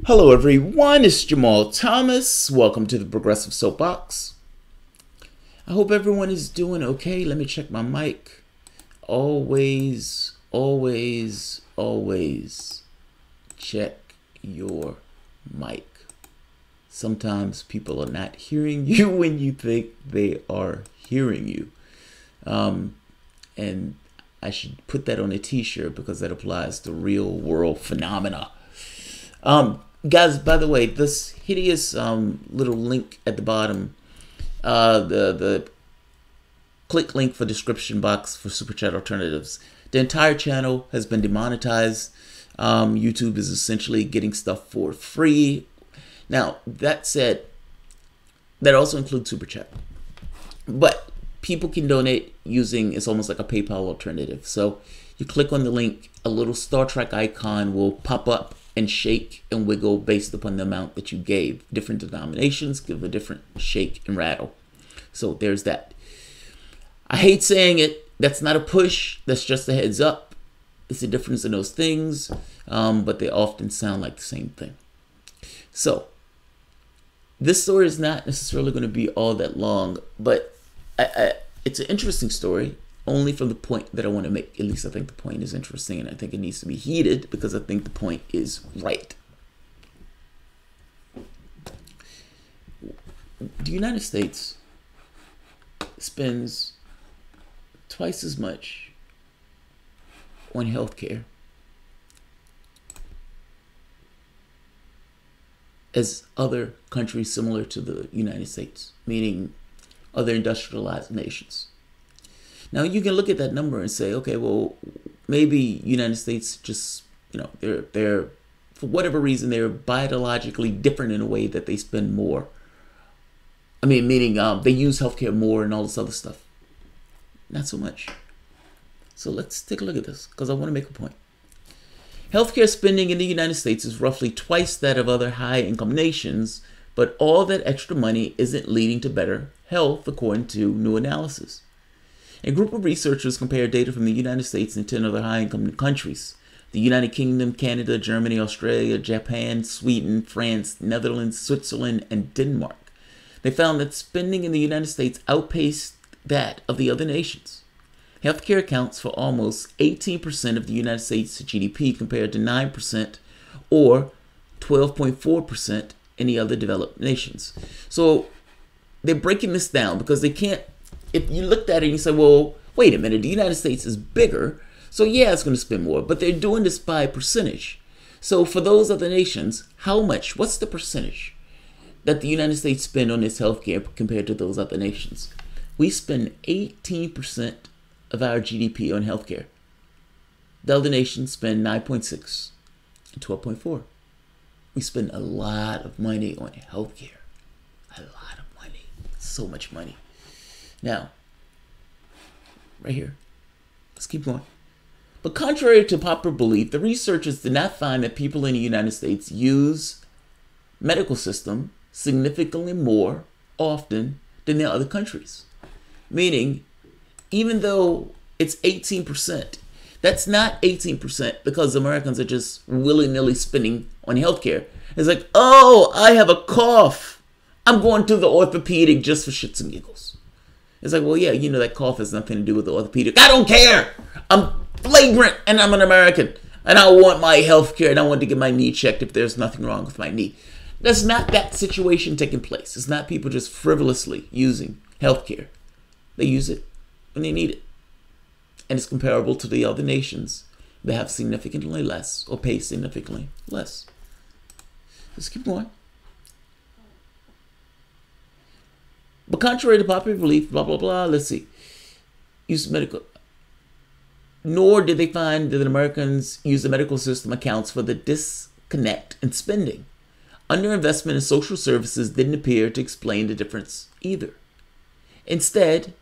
Hello everyone, it's Jamarl Thomas. Welcome to the Progressive Soapbox. I hope everyone is doing okay. Let me check my mic. Always check your mic. Sometimes people are not hearing you when you think they are hearing you. And I should put that on a t-shirt because that applies to real world phenomena. Guys, by the way, this hideous little link at the bottom, the click link for description box for Super Chat alternatives. The entire channel has been demonetized. YouTube is essentially getting stuff for free. Now, that said, that also includes Super Chat. But people can donate using, it's almost like a PayPal alternative. So you click on the link, a little Star Trek icon will pop up and shake and wiggle based upon the amount that you gave. Different denominations give a different shake and rattle. So there's that. I hate saying it. That's not a push. That's just a heads up. It's a difference in those things, but they often sound like the same thing. So this story is not necessarily going to be all that long, but it's an interesting story. Only from the point that I want to make. At least I think the point is interesting, and I think it needs to be heated because I think the point is right. The United States spends twice as much on healthcare as other countries similar to the United States, meaning other industrialized nations. Now you can look at that number and say, okay, well, maybe United States just, they're for whatever reason they're biologically different in a way that they spend more. I mean, meaning they use healthcare more and all this other stuff. Not so much. So let's take a look at this because I want to make a point. Healthcare spending in the United States is roughly twice that of other high-income nations, but all that extra money isn't leading to better health, according to new analysis. A group of researchers compared data from the United States and 10 other high-income countries: the United Kingdom, Canada, Germany, Australia, Japan, Sweden, France, Netherlands, Switzerland, and Denmark. They found that spending in the United States outpaced that of the other nations. Healthcare accounts for almost 18% of the United States GDP compared to 9% or 12.4% in the other developed nations. So they're breaking this down because they can't. If you looked at it and you say, well, wait a minute, the United States is bigger, so yeah, it's going to spend more, but they're doing this by percentage. So for those other nations, how much, what's the percentage that the United States spend on its healthcare compared to those other nations? We spend 18% of our GDP on healthcare. The other nations spend 9.6 and 12.4. We spend a lot of money on healthcare. A lot of money. So much money. Now, right here, let's keep going. But contrary to popular belief, the researchers did not find that people in the United States use medical system significantly more often than their other countries. Meaning, even though it's 18%, that's not 18% because Americans are just willy-nilly spending on healthcare. It's like, oh, I have a cough. I'm going to the orthopedic just for shits and giggles. It's like, well, yeah, that cough has nothing to do with the orthopedic. I don't care. I'm flagrant and I'm an American. And I want my health care and I want to get my knee checked if there's nothing wrong with my knee. That's not that situation taking place. It's not people just frivolously using health care. They use it when they need it. And it's comparable to the other nations that have significantly less or pay significantly less. Let's keep going. But contrary to popular belief, blah, blah, blah, let's see. Use medical. Nor did they find that Americans use the medical system accounts for the disconnect in spending. Underinvestment in social services didn't appear to explain the difference either. Instead,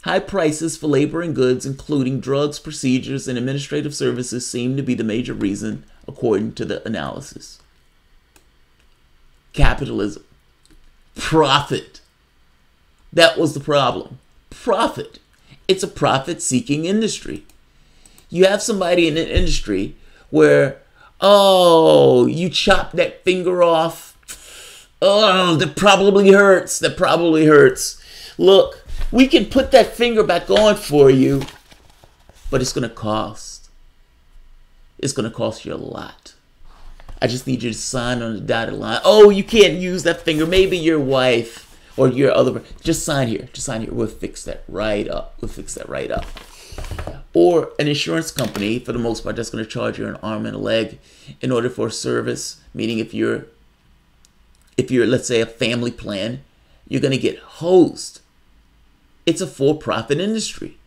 high prices for labor and goods, including drugs, procedures, and administrative services, seem to be the major reason, according to the analysis. Capitalism. Profit. That was the problem. Profit. It's a profit-seeking industry. You have somebody in an industry where Oh, you chop that finger off. Oh, that probably hurts. That probably hurts. Look, we can put that finger back on for you, but it's going to cost. It's going to cost you a lot. I just need you to sign on the dotted line. Oh, you can't use that finger. Maybe your wife or your other. Just sign here. Just sign here. We'll fix that right up. We'll fix that right up. Or an insurance company, for the most part, that's going to charge you an arm and a leg in order for a service. Meaning, if you're, let's say, a family plan, you're going to get hosed. It's a for-profit industry,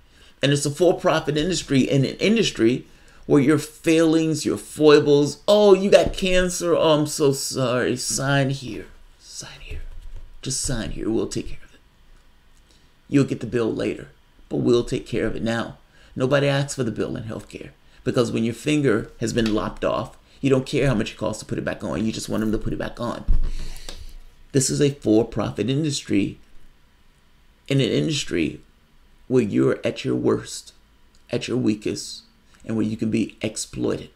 and it's a for-profit industry in an industry where your failings, your foibles, oh, you got cancer, oh, I'm so sorry, sign here, sign here, just sign here, we'll take care of it. You'll get the bill later, but we'll take care of it now. Nobody asks for the bill in healthcare, because when your finger has been lopped off, you don't care how much it costs to put it back on, you just want them to put it back on. This is a for-profit industry, in an industry where you're at your worst, at your weakest, and where you can be exploited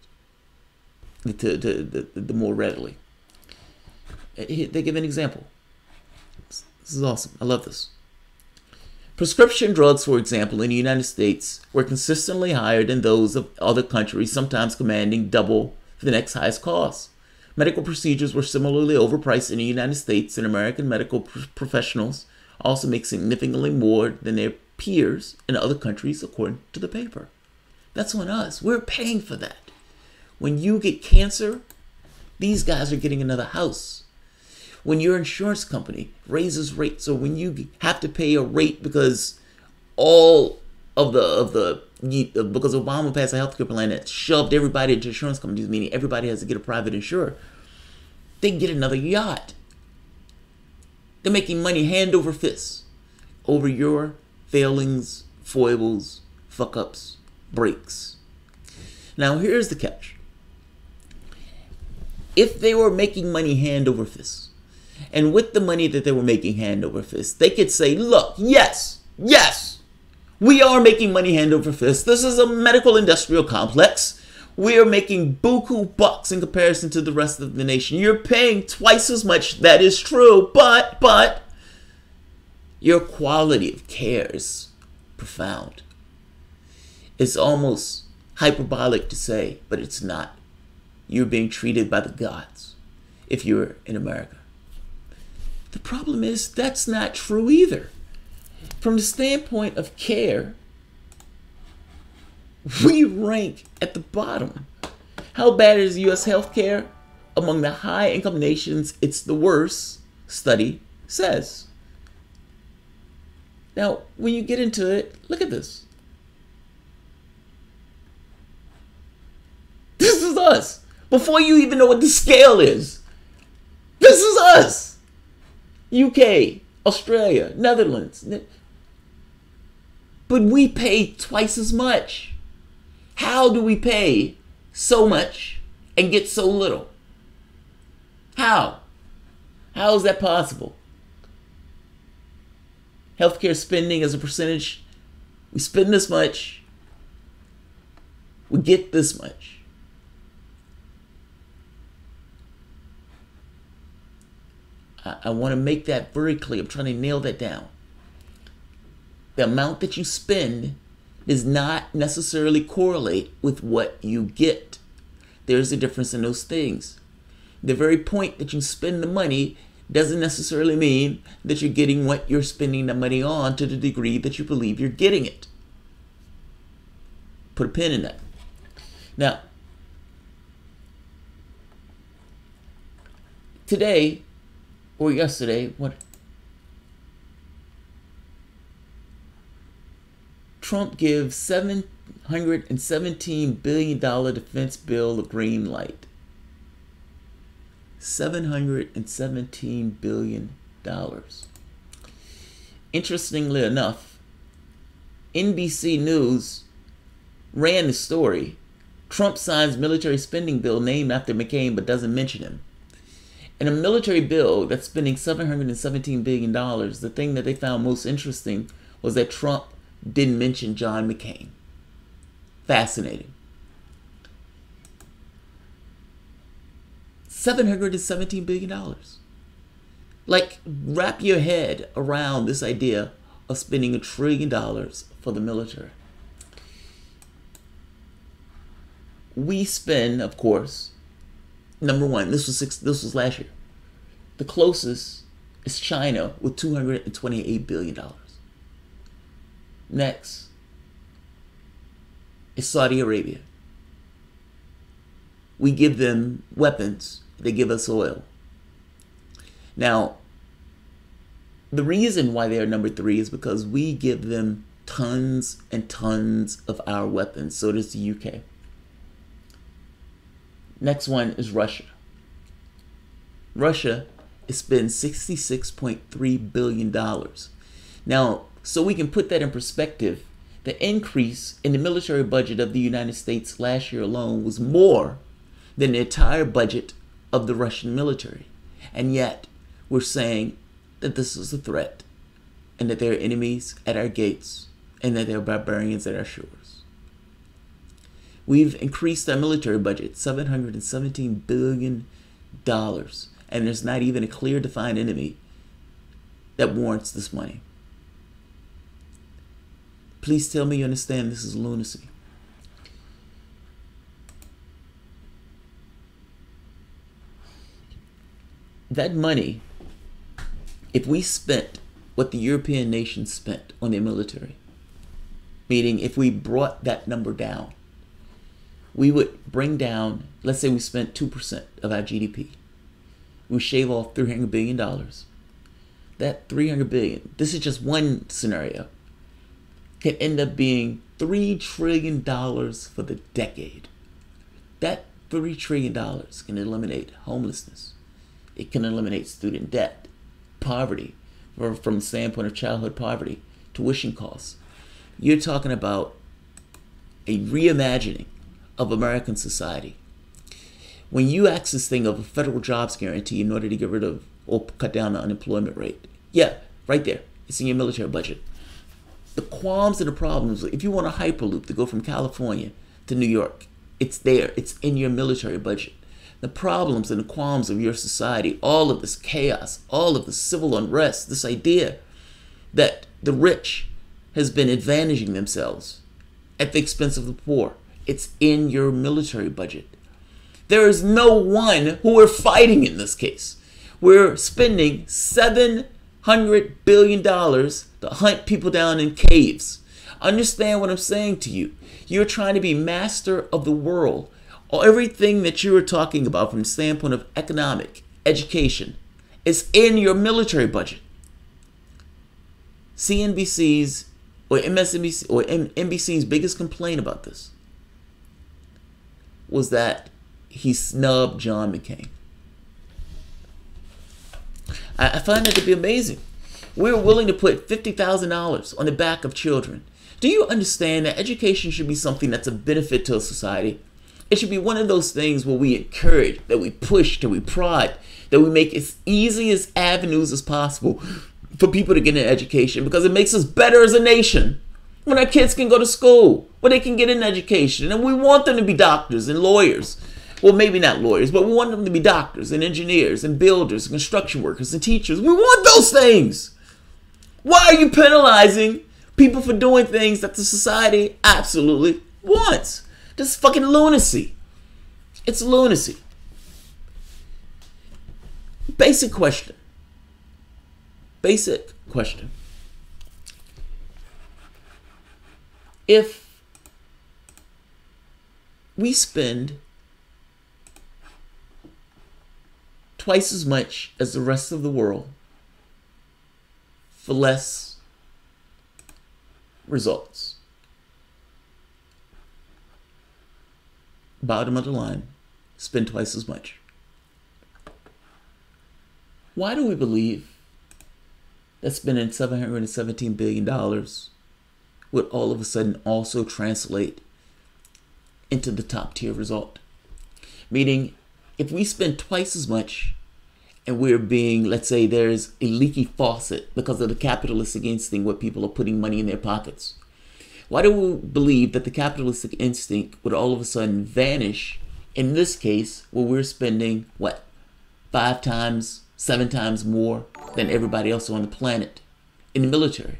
the more readily. They give an example. This is awesome. I love this. Prescription drugs, for example, in the United States were consistently higher than those of other countries, sometimes commanding double the next highest cost. Medical procedures were similarly overpriced in the United States, and American medical professionals also make significantly more than their peers in other countries, according to the paper. That's on us. We're paying for that. When you get cancer, these guys are getting another house. When your insurance company raises rates, or when you have to pay a rate because all of because Obama passed a healthcare plan that shoved everybody into insurance companies, meaning everybody has to get a private insurer, they get another yacht. They're making money hand over fist over your failings, foibles, fuck-ups, breaks. Now, here's the catch. If they were making money hand over fist, and with the money that they were making hand over fist, they could say, look, yes, we are making money hand over fist. This is a medical industrial complex. We are making buku bucks in comparison to the rest of the nation. You're paying twice as much. That is true. But your quality of care is profound. It's almost hyperbolic to say, but it's not. You're being treated by the gods if you're in America. The problem is that's not true either. From the standpoint of care, we rank at the bottom. How bad is U.S. healthcare? Among the high-income nations, it's the worst, study says. Now, when you get into it, look at this. This is us. Before you even know what the scale is, this is us. UK, Australia, Netherlands. But we pay twice as much. How do we pay so much and get so little? How? How is that possible? Healthcare spending as a percentage, we spend this much, we get this much. I want to make that very clear. I'm trying to nail that down. The amount that you spend does not necessarily correlate with what you get. There's a difference in those things. The very point that you spend the money doesn't necessarily mean that you're getting what you're spending the money on to the degree that you believe you're getting it. Put a pin in that. Now, today or yesterday, Trump gives $717 billion defense bill a green light. $717 billion. Interestingly enough, NBC News ran the story. Trump signs military spending bill named after McCain but doesn't mention him. In a military bill that's spending $717 billion, the thing that they found most interesting was that Trump didn't mention John McCain. Fascinating. $717 billion. Like, wrap your head around this idea of spending $1 trillion for the military. We spend, of course, number one, this was last year. The closest is China with $228 billion. Next is Saudi Arabia. We give them weapons, they give us oil. Now, the reason why they are number 3 is because we give them tons and tons of our weapons. So does the UK. Next one is Russia. Russia spends $66.3 billion. Now, so we can put that in perspective, the increase in the military budget of the United States last year alone was more than the entire budget of the Russian military. And yet, we're saying that this is a threat and that there are enemies at our gates and that there are barbarians at our shores. We've increased our military budget $717 billion, and there's not even a clear defined enemy that warrants this money. Please tell me you understand this is lunacy. That money, if we spent what the European nations spent on their military, meaning if we brought that number down, we would bring down, let's say we spent 2% of our GDP. We shave off $300 billion. That $300 billion, this is just one scenario, can end up being $3 trillion for the decade. That $3 trillion can eliminate homelessness. It can eliminate student debt, poverty, or from the standpoint of childhood poverty, tuition costs. You're talking about a reimagining of American society. When you ask this thing of a federal jobs guarantee in order to get rid of or cut down the unemployment rate, yeah, right there, it's in your military budget. The qualms and the problems, if you want a hyperloop to go from California to New York, it's there, it's in your military budget. The problems and the qualms of your society, all of this chaos, all of the civil unrest, this idea that the rich has been advantaging themselves at the expense of the poor, it's in your military budget. There is no one who we're fighting in this case. We're spending $700 billion to hunt people down in caves. Understand what I'm saying to you. You're trying to be master of the world. Everything that you are talking about from the standpoint of economic, education, is in your military budget. CNBC's or MSNBC or NBC's biggest complaint about this was that he snubbed John McCain. I find that to be amazing. We're willing to put $50,000 on the back of children. Do you understand that education should be something that's a benefit to a society? It should be one of those things where we encourage, that we push, that we prod, that we make as easy as avenues as possible for people to get an education, because it makes us better as a nation. When our kids can go to school, where they can get an education, and we want them to be doctors and lawyers. Well, maybe not lawyers, but we want them to be doctors and engineers and builders and construction workers and teachers. We want those things. Why are you penalizing people for doing things that the society absolutely wants? This is fucking lunacy. It's lunacy. Basic question. Basic question. If we spend twice as much as the rest of the world for less results, bottom of the line, spend twice as much. Why do we believe that spending $717 billion would all of a sudden also translate into the top tier result? Meaning, if we spend twice as much and we're being, let's say there's a leaky faucet because of the capitalistic instinct where people are putting money in their pockets, why do we believe that the capitalistic instinct would all of a sudden vanish in this case where we're spending, what, 5 times, 7 times more than everybody else on the planet in the military.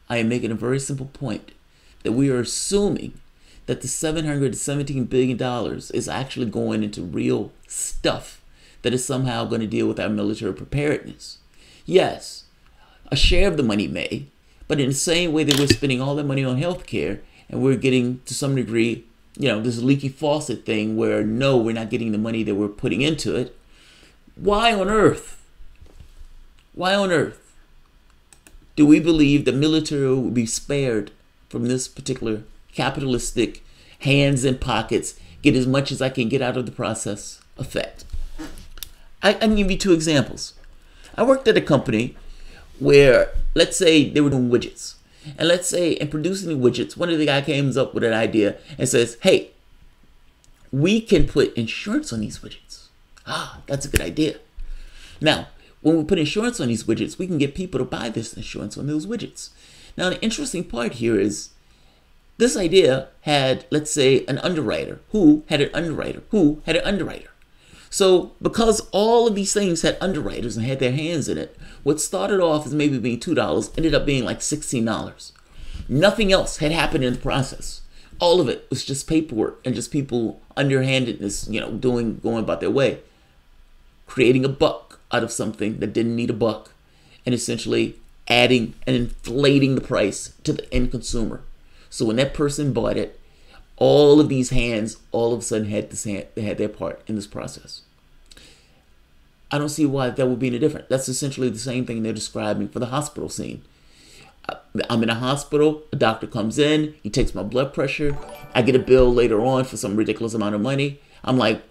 I am making a very simple point that we are assuming that the $717 billion is actually going into real stuff that is somehow going to deal with our military preparedness. Yes, a share of the money may, but in the same way that we're spending all that money on healthcare and we're getting to some degree, this leaky faucet thing where no, we're not getting the money that we're putting into it. Why on earth do we believe the military will be spared from this particular capitalistic hands in pockets, get as much as I can get out of the process effect? I can give you 2 examples. I worked at a company where, let's say they were doing widgets. And let's say in producing the widgets, one of the guys comes up with an idea and says, hey, we can put insurance on these widgets. That's a good idea. Now, when we put insurance on these widgets, we can get people to buy this insurance on those widgets. Now, the interesting part here is this idea had, let's say, an underwriter who had an underwriter who had an underwriter. So because all of these things had underwriters and had their hands in it, what started off as maybe being $2 ended up being like $16. Nothing else had happened in the process. All of it was just paperwork and just people underhandedness, going about their way, creating a buck out of something that didn't need a buck, and essentially adding and inflating the price to the end consumer. So when that person bought it, all of these hands all of a sudden had their part in this process. I don't see why that would be any different. That's essentially the same thing they're describing for the hospital scene. I'm in a hospital, a doctor comes in, he takes my blood pressure, I get a bill later on for some ridiculous amount of money. I'm like,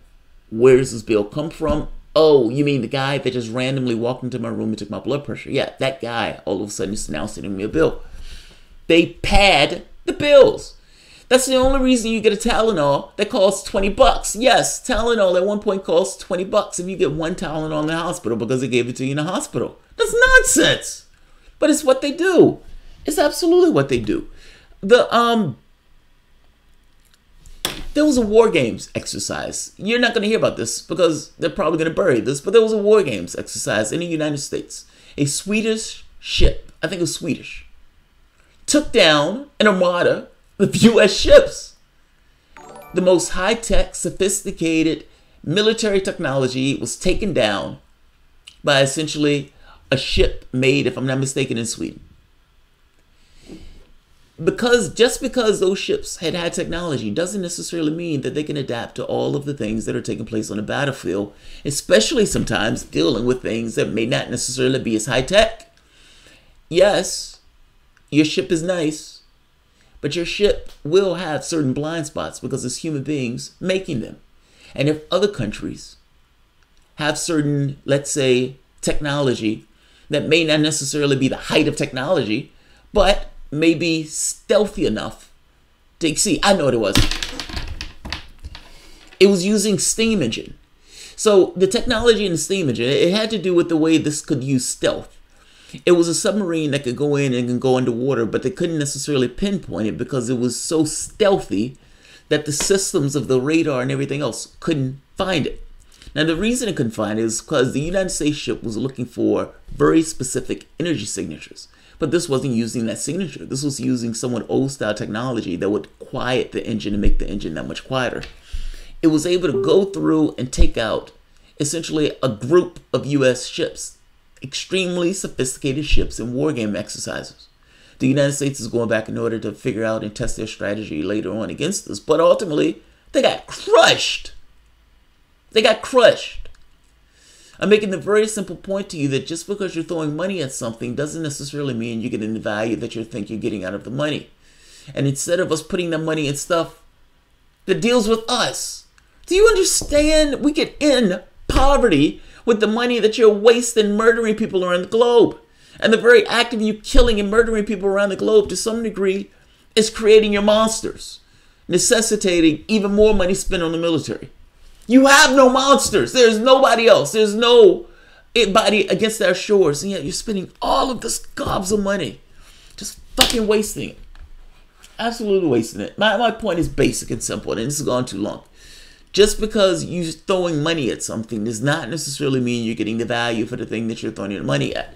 where does this bill come from? Oh, you mean the guy that just randomly walked into my room and took my blood pressure? Yeah, that guy all of a sudden is now sending me a bill. They pad the bills. That's the only reason you get a Tylenol that costs $20. Yes, Tylenol at one point costs $20 if you get one Tylenol in the hospital because they gave it to you in the hospital. That's nonsense. But it's what they do. It's absolutely what they do. There was a war games exercise. You're not going to hear about this because they're probably going to bury this, but there was a war games exercise in the United States. A Swedish ship, I think it was Swedish, took down an armada of U.S. ships. The most high-tech, sophisticated military technology was taken down by essentially a ship made, if I'm not mistaken, in Sweden. Just because those ships had high technology doesn't necessarily mean that they can adapt to all of the things that are taking place on the battlefield, especially sometimes dealing with things that may not necessarily be as high-tech. Yes, your ship is nice, but your ship will have certain blind spots because it's human beings making them. And if other countries have certain, let's say, technology that may not necessarily be the height of technology, but may be stealthy enough to see, I know what it was. It was using steam engine. So the technology in the steam engine, it had to do with the way this could use stealth. It was a submarine that could go in and can go underwater, but they couldn't necessarily pinpoint it because it was so stealthy that the systems of the radar and everything else couldn't find it. Now, the reason it couldn't find it is because the United States ship was looking for very specific energy signatures. But this wasn't using that signature. This was using somewhat old-style technology that would quiet the engine and make the engine that much quieter. It was able to go through and take out essentially a group of U.S. ships, extremely sophisticated ships in war game exercises. The United States is going back in order to figure out and test their strategy later on against this. But ultimately, they got crushed. They got crushed. I'm making the very simple point to you that just because you're throwing money at something doesn't necessarily mean you're getting the value that you think you're getting out of the money. And instead of us putting that money in stuff that deals with us, do you understand? We get in poverty with the money that you're wasting murdering people around the globe. And the very act of you killing and murdering people around the globe to some degree is creating your monsters, necessitating even more money spent on the military. You have no monsters. There's nobody else. There's nobody against our shores. And yet you're spending all of this gobs of money. Just fucking wasting it. Absolutely wasting it. My point is basic and simple, and this has gone too long. Just because you're throwing money at something does not necessarily mean you're getting the value for the thing that you're throwing your money at.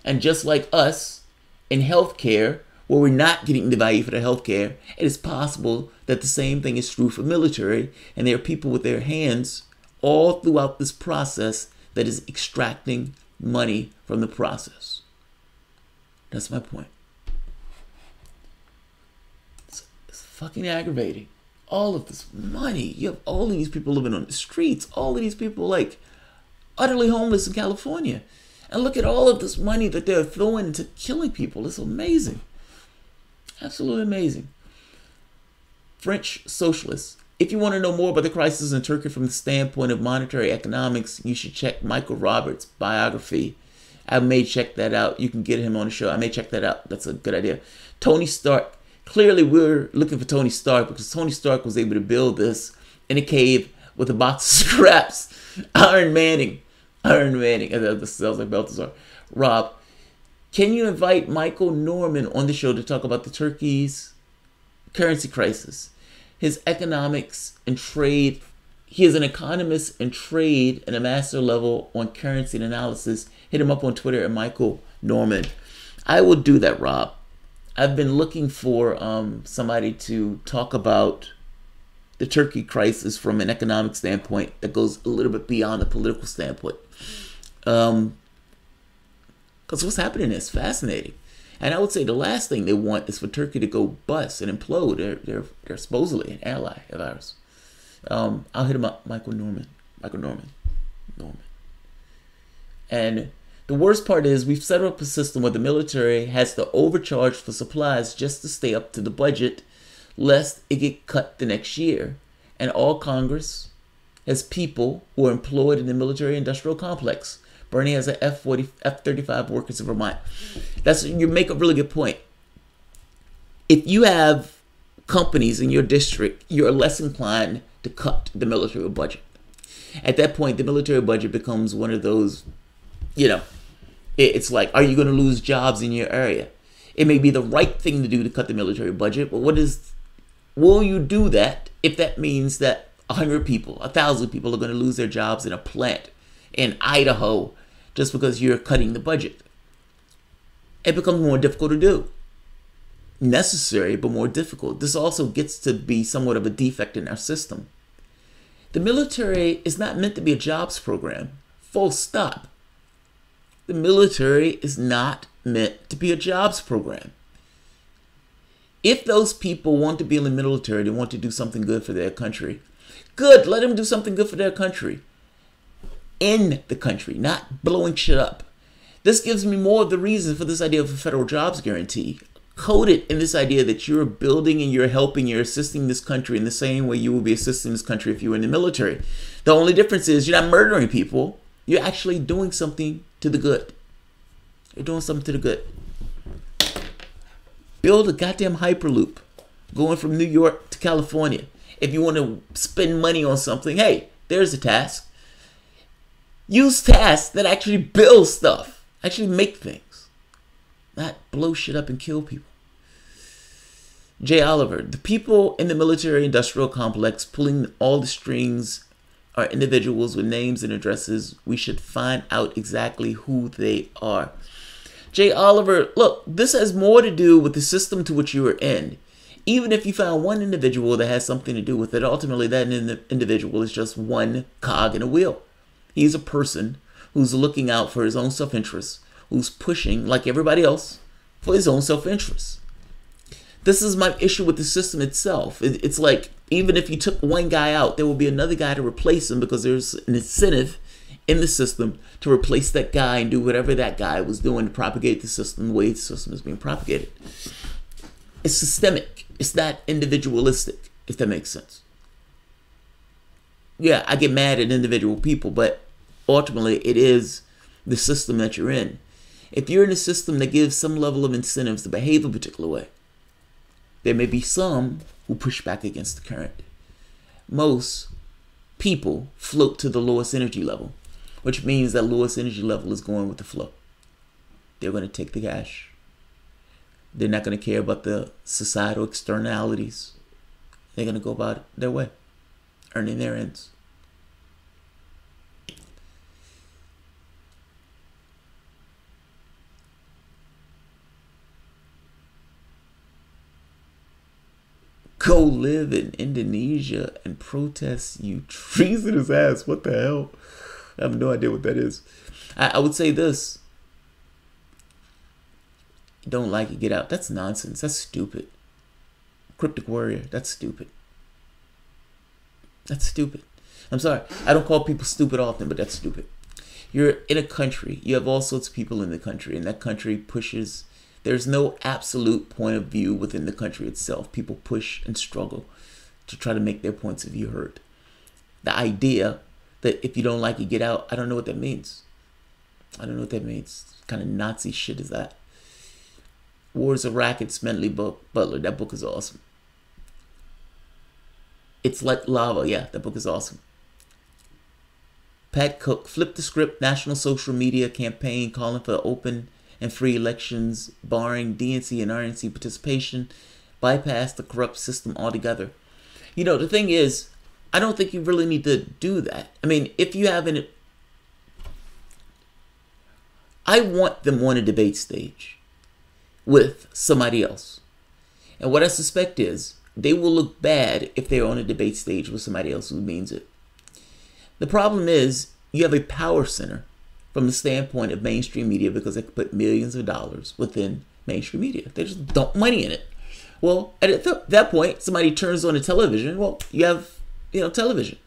And just like us in healthcare, where we're not getting the value for the healthcare, it is possible that the same thing is true for military, and there are people with their hands all throughout this process that is extracting money from the process. That's my point. It's fucking aggravating. All of this money. You have all of these people living on the streets. All of these people like utterly homeless in California. And look at all of this money that they're throwing into killing people. It's amazing. Absolutely amazing. French socialists. If you want to know more about the crisis in Turkey from the standpoint of monetary economics, you should check Michael Roberts' biography. I may check that out. You can get him on the show. I may check that out. That's a good idea. Tony Stark. Clearly, we're looking for Tony Stark because Tony Stark was able to build this in a cave with a box of scraps. Iron Manning. That sounds like Balthazar. Rob, can you invite Michael Norman on the show to talk about the Turkey's currency crisis? His economics and trade. He is an economist in trade and a master level on currency and analysis. Hit him up on Twitter at Michael Norman. I will do that, Rob. I've been looking for somebody to talk about the Turkey crisis from an economic standpoint that goes a little bit beyond the political standpoint. Because what's happening is fascinating. And I would say the last thing they want is for Turkey to go bust and implode. They're supposedly an ally of ours. I'll hit him up, Michael Norman. And the worst part is we've set up a system where the military has to overcharge for supplies just to stay up to the budget, lest it get cut the next year. And all Congress has people who are employed in the military industrial complex. Bernie has an F-35 workers in Vermont. You make a really good point. If you have companies in your district, you're less inclined to cut the military budget. At that point, the military budget becomes one of those, it's like, are you going to lose jobs in your area? It may be the right thing to do to cut the military budget, but will you do that if that means that 100 people, 1,000 people are going to lose their jobs in a plant in Idaho just because you're cutting the budget? It becomes more difficult to do. Necessary, but more difficult. This also gets to be somewhat of a defect in our system. The military is not meant to be a jobs program. Full stop. The military is not meant to be a jobs program. If those people want to be in the military, they want to do something good for their country. Good, let them do something good for their country. In the country, not blowing shit up. This gives me more of the reason for this idea of a federal jobs guarantee. Coded in this idea that you're building and you're helping, you're assisting this country in the same way you will be assisting this country if you were in the military. The only difference is you're not murdering people. You're actually doing something to the good. You're doing something to the good. Build a goddamn Hyperloop going from New York to California. If you want to spend money on something, hey, there's a task. Use tasks that actually build stuff. Actually make things. Not blow shit up and kill people. Jay Oliver, the people in the military industrial complex pulling all the strings are individuals with names and addresses. We should find out exactly who they are. Jay Oliver, look, this has more to do with the system to which you are in. Even if you found one individual that has something to do with it, ultimately that individual is just one cog in a wheel. He's a person who's looking out for his own self-interest, who's pushing, like everybody else, for his own self-interest. This is my issue with the system itself. It's like, even if you took one guy out, there will be another guy to replace him because there's an incentive in the system to replace that guy and do whatever that guy was doing to propagate the system the way the system is being propagated. It's systemic. It's not individualistic, if that makes sense. Yeah, I get mad at individual people, but ultimately it is the system that you're in. If you're in a system that gives some level of incentives to behave a particular way, there may be some who push back against the current. Most people float to the lowest energy level, which means that lowest energy level is going with the flow. They're going to take the cash. They're not going to care about the societal externalities. They're going to go about it their way. earning their ends. Go live in Indonesia and protest, you treasonous ass. What the hell? I have no idea what that is. I would say this. Don't like it, get out. That's nonsense. That's stupid. Cryptic warrior, that's stupid. That's stupid. I'm sorry. I don't call people stupid often, but that's stupid. You're in a country. You have all sorts of people in the country, and that country pushes. There's no absolute point of view within the country itself. People push and struggle to try to make their points of view heard. The idea that if you don't like it, get out, I don't know what that means. I don't know what that means. What kind of Nazi shit is that? Wars of Rackets, Bentley Butler. That book is awesome. It's Like Lava. Yeah, that book is awesome. Pat Cook, Flip the Script, national social media campaign calling for open and free elections, barring DNC and RNC participation, bypass the corrupt system altogether. You know, the thing is, I don't think you really need to do that. I mean, if you have an... I want them on a debate stage with somebody else. And what I suspect is, they will look bad if they're on a debate stage with somebody else who means it. The problem is, you have a power center from the standpoint of mainstream media because they could put millions of dollars within mainstream media. They just dump money in it. Well, at that point, somebody turns on the television. Well, you have, television.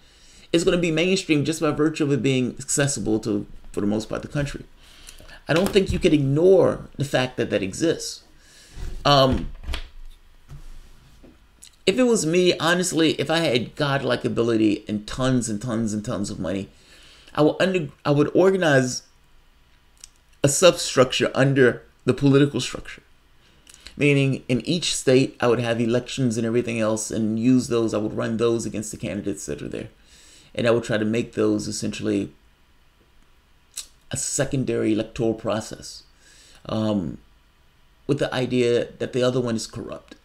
It's going to be mainstream just by virtue of it being accessible to, for the most part, the country. I don't think you can ignore the fact that that exists. If it was me, honestly, if I had godlike ability and tons and tons and tons of money, I would organize a substructure under the political structure. Meaning, in each state, I would have elections and everything else and use those. I would run those against the candidates that are there. And I would try to make those essentially a secondary electoral process with the idea that the other one is corrupt.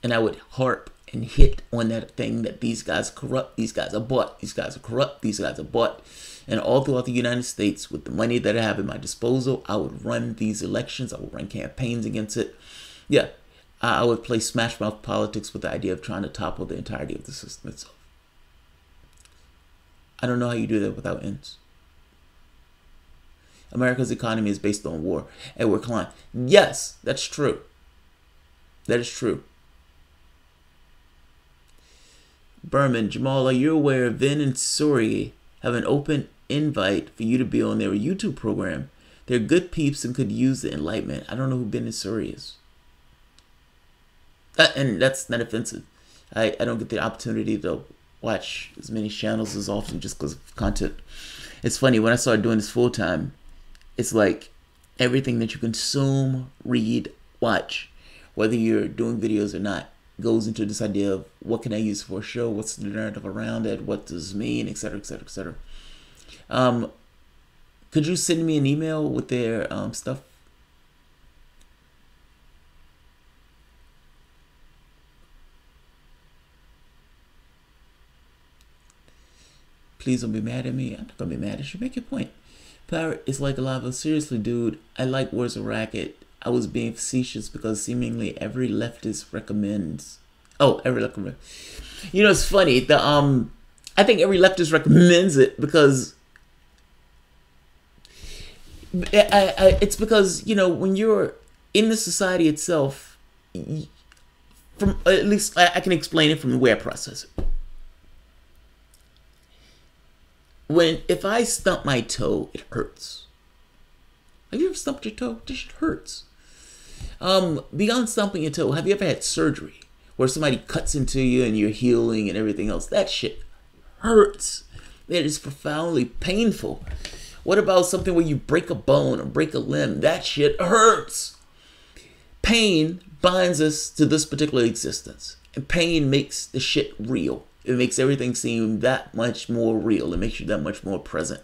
And I would harp and hit on that thing that these guys are corrupt, these guys are bought, these guys are corrupt, these guys are bought. And all throughout the United States, with the money that I have at my disposal, I would run these elections. I would run campaigns against it. Yeah, I would play smash mouth politics with the idea of trying to topple the entirety of the system itself. I don't know how you do that without ends. America's economy is based on war. Edward Klein. Yes, that's true. That is true. Berman, Jamal, are you aware Vin and Suri have an open invite for you to be on their YouTube program? They're good peeps and could use the enlightenment. I don't know who Ben and Suri is. And that's not offensive. I don't get the opportunity to watch as many channels as often just because of content. It's funny, when I started doing this full time, it's like everything that you consume, read, watch, whether you're doing videos or not, goes into this idea of what can I use for a show, what's the narrative around it, what does it mean, etc., etc., etc. Could you send me an email with their stuff? Please don't be mad at me. I'm not gonna be mad at you. Make your point. Pirate is like a lava. Seriously, dude, I like Wars of Racket. I was being facetious because seemingly every leftist recommends. Oh, every leftist. You know, it's funny. I think every leftist recommends it because it's because, when you're in the society itself, from at least I can explain it from the way I process it. If I stump my toe, it hurts. Have you ever stumped your toe? This shit hurts. Beyond stumping your toe, have you ever had surgery where somebody cuts into you and you're healing and everything else? That shit hurts. It is profoundly painful. What about something where you break a bone or break a limb? That shit hurts. Pain binds us to this particular existence. And pain makes the shit real. It makes everything seem that much more real. It makes you that much more present.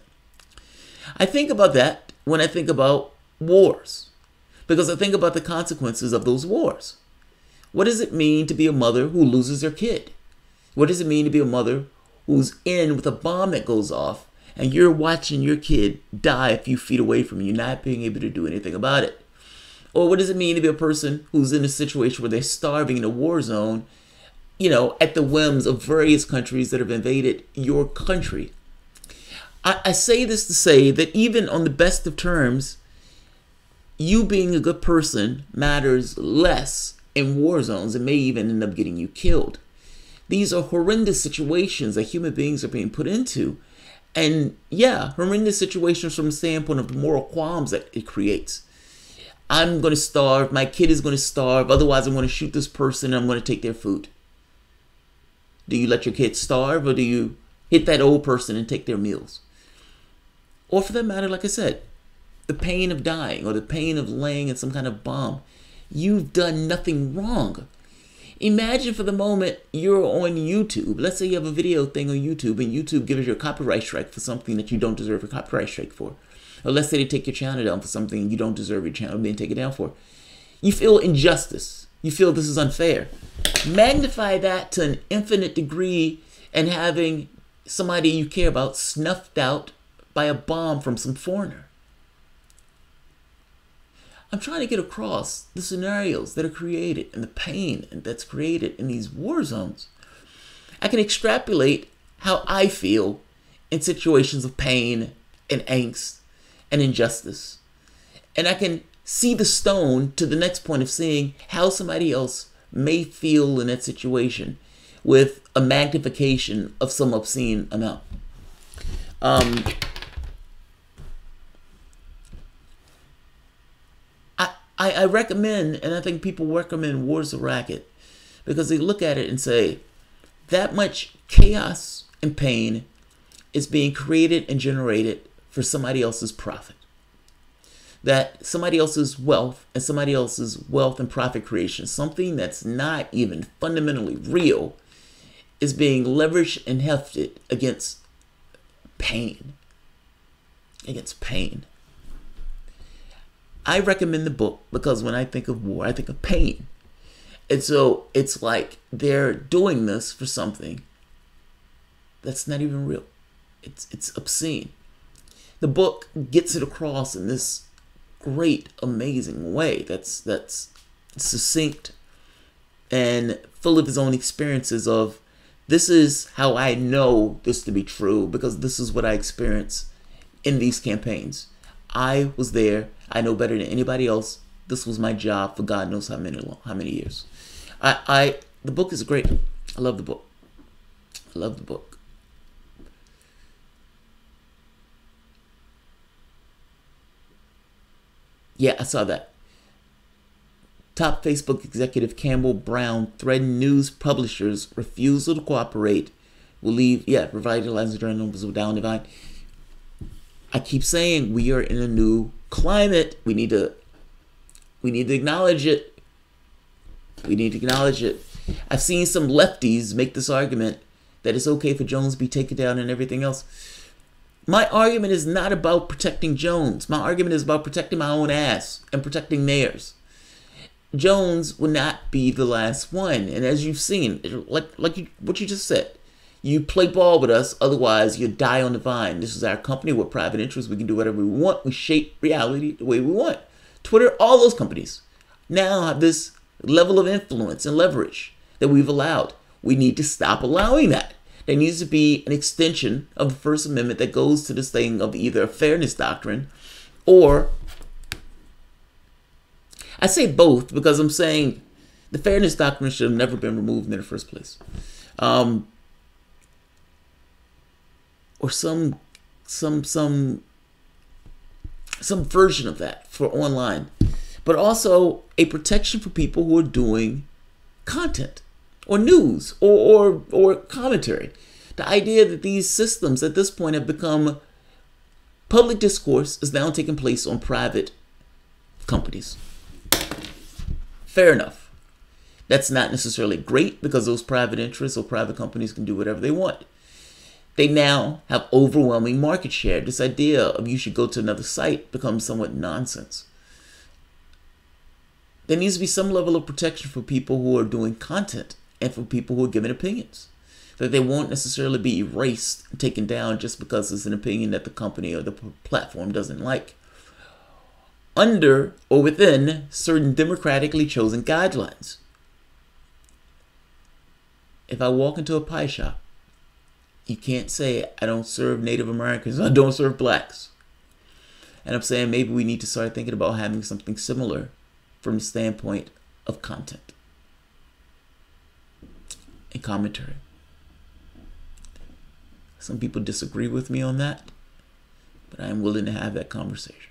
I think about that when I think about wars. Because I think about the consequences of those wars. What does it mean to be a mother who loses her kid? What does it mean to be a mother who's in with a bomb that goes off, and you're watching your kid die a few feet away from you, not being able to do anything about it? Or what does it mean to be a person who's in a situation where they're starving in a war zone, at the whims of various countries that have invaded your country? I say this to say that even on the best of terms, you being a good person matters less in war zones and may even end up getting you killed. These are horrendous situations that human beings are being put into. And yeah, horrendous situations from the standpoint of the moral qualms that it creates. I'm going to starve. My kid is going to starve. Otherwise, I'm going to shoot this person and I'm going to take their food. Do you let your kid starve, or do you hit that old person and take their meals? Or for that matter, like I said, the pain of dying or the pain of laying in some kind of bomb. You've done nothing wrong. Imagine for the moment you're on YouTube. Let's say you have a video thing on YouTube and YouTube gives you a copyright strike for something that you don't deserve a copyright strike for. Or let's say they take your channel down for something you don't deserve your channel being taken down for. You feel injustice. You feel this is unfair. Magnify that to an infinite degree and having somebody you care about snuffed out by a bomb from some foreigner. I'm trying to get across the scenarios that are created and the pain that's created in these war zones. I can extrapolate how I feel in situations of pain and angst and injustice. And I can see the stone to the next point of seeing how somebody else may feel in that situation with a magnification of some obscene amount. I recommend, and I think people recommend Wars of Racket because they look at it and say, that much chaos and pain is being created and generated for somebody else's profit. That somebody else's wealth and profit creation, something that's not even fundamentally real, is being leveraged and hefted against pain. Against pain. I recommend the book because when I think of war, I think of pain. And so it's like they're doing this for something that's not even real. It's obscene. The book gets it across in this great, amazing way that's succinct and full of his own experiences of, this is how I know this to be true because this is what I experienced in these campaigns. I was there. I know better than anybody else. This was my job for God knows how many years. The book is great. I love the book. I love the book. Yeah, I saw that. Top Facebook executive Campbell Brown threatened news publishers' refusal to cooperate will leave, revitalizing journalism down the line. I keep saying we are in a new climate. We need to acknowledge it. We need to acknowledge it. I've seen some lefties make this argument that it's okay for Jones to be taken down and everything else. My argument is not about protecting Jones. My argument is about protecting my own ass and protecting theirs. Jones will not be the last one. And as you've seen, what you just said, you play ball with us, otherwise you die on the vine. This is our company. We're private interests. We can do whatever we want. We shape reality the way we want. Twitter, all those companies now have this level of influence and leverage that we've allowed. We need to stop allowing that. There needs to be an extension of the First Amendment that goes to this thing of either a fairness doctrine or, I say both because I'm saying the fairness doctrine should have never been removed in the first place. Or some version of that for online, but also a protection for people who are doing content or news or commentary. The idea that these systems at this point have become public discourse is now taking place on private companies. Fair enough. That's not necessarily great because those private interests or private companies can do whatever they want. They now have overwhelming market share. This idea of you should go to another site becomes somewhat nonsense. There needs to be some level of protection for people who are doing content and for people who are giving opinions. that they won't necessarily be erased, taken down just because it's an opinion that the company or the platform doesn't like, under or within certain democratically chosen guidelines. If I walk into a pie shop, you can't say I don't serve Native Americans, I don't serve blacks. And I'm saying maybe we need to start thinking about having something similar from the standpoint of content and commentary. Some people disagree with me on that, but I am willing to have that conversation.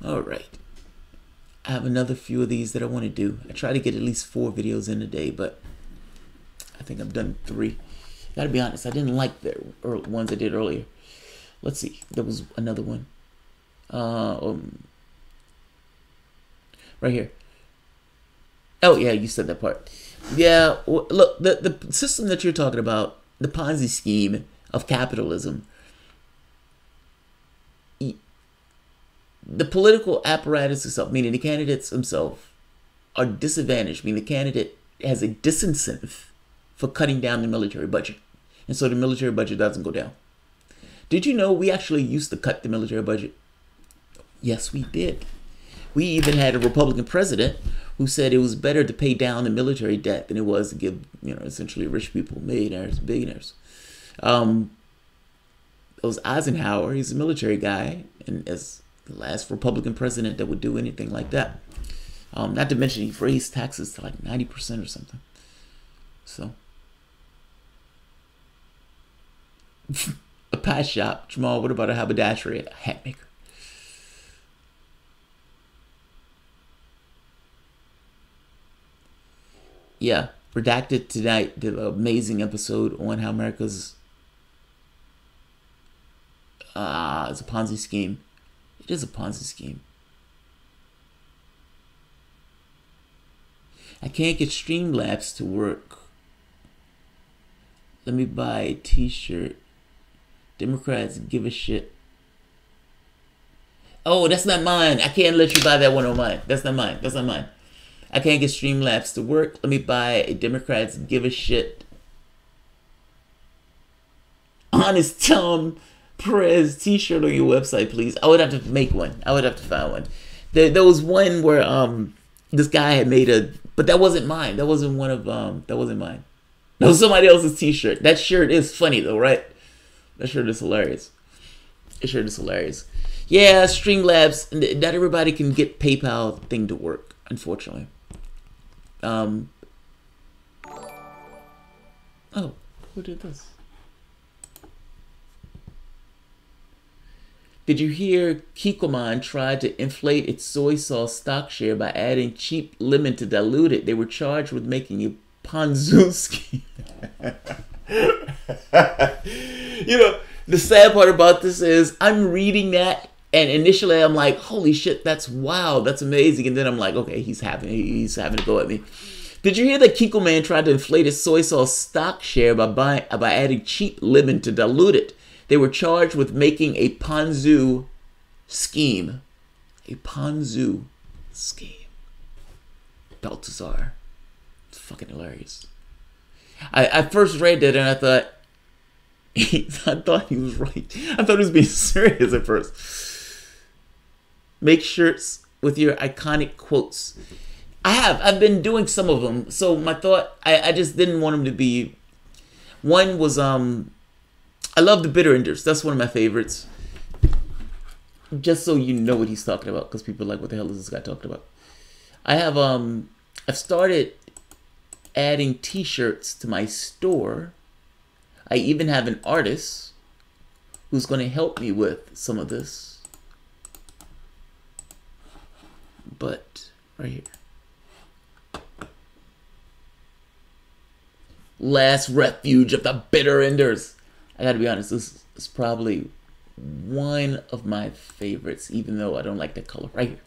All right. I have another few of these that I want to do. I try to get at least 4 videos in a day, but I think I've done 3. Gotta be honest, I didn't like the ones I did earlier. Let's see. There was another one. Right here. Oh, yeah, you said that part. Yeah, look, the system that you're talking about, the Ponzi scheme of capitalism, the political apparatus itself, meaning the candidates themselves, are disadvantaged, meaning the candidate has a disincentive for cutting down the military budget. And so the military budget doesn't go down. Did you know we actually used to cut the military budget? Yes, we did. We even had a Republican president who said it was better to pay down the military debt than it was to give, essentially rich people, millionaires, billionaires. It was Eisenhower. He's a military guy, and as the last Republican president that would do anything like that. Not to mention he raised taxes to like 90% or something. So, a pie shop. Jamal, what about a haberdashery? A hat maker. Yeah, Redacted tonight did an amazing episode on how America's it's a Ponzi scheme. It is a Ponzi scheme. I can't get Streamlabs to work. Let me buy a t-shirt. Democrats give a shit. Oh, that's not mine. I can't let you buy that one on mine. That's not mine. That's not mine. I can't get Streamlabs to work. Let me buy a Democrats give a shit. Honest Tom Perez t-shirt on your website, please. I would have to make one. I would have to find one. There was one where this guy had made a, but that wasn't mine. That wasn't one of that wasn't mine. That was somebody else's t-shirt. That shirt is funny though, right? That shirt is hilarious. That shirt is hilarious. Yeah, Streamlabs. Not everybody can get PayPal thing to work, unfortunately. Oh, who did this? Did you hear Kikkoman tried to inflate its soy sauce stock share by adding cheap lemon to dilute it? They were charged with making a Ponzi scheme. The sad part about this is I'm reading that, and initially I'm like, holy shit, that's wow, that's amazing. And then I'm like, okay, he's having to go at me. Did you hear that Kikkoman tried to inflate his soy sauce stock share by adding cheap lemon to dilute it? They were charged with making a Ponzi scheme. A Ponzi scheme. Baltazar. It's fucking hilarious. I first read that and I thought he was right. I thought he was being serious at first. Make shirts with your iconic quotes. I've been doing some of them. So my thought, I just didn't want them to be. One was I love the bitter enders. That's one of my favorites. Just so you know what he's talking about, because people are like, what the hell is this guy talking about? I've started adding t-shirts to my store. I even have an artist who's going to help me with some of this. But right here. Last refuge of the bitter enders. I gotta be honest, this is probably one of my favorites, even though I don't like that color. Right here.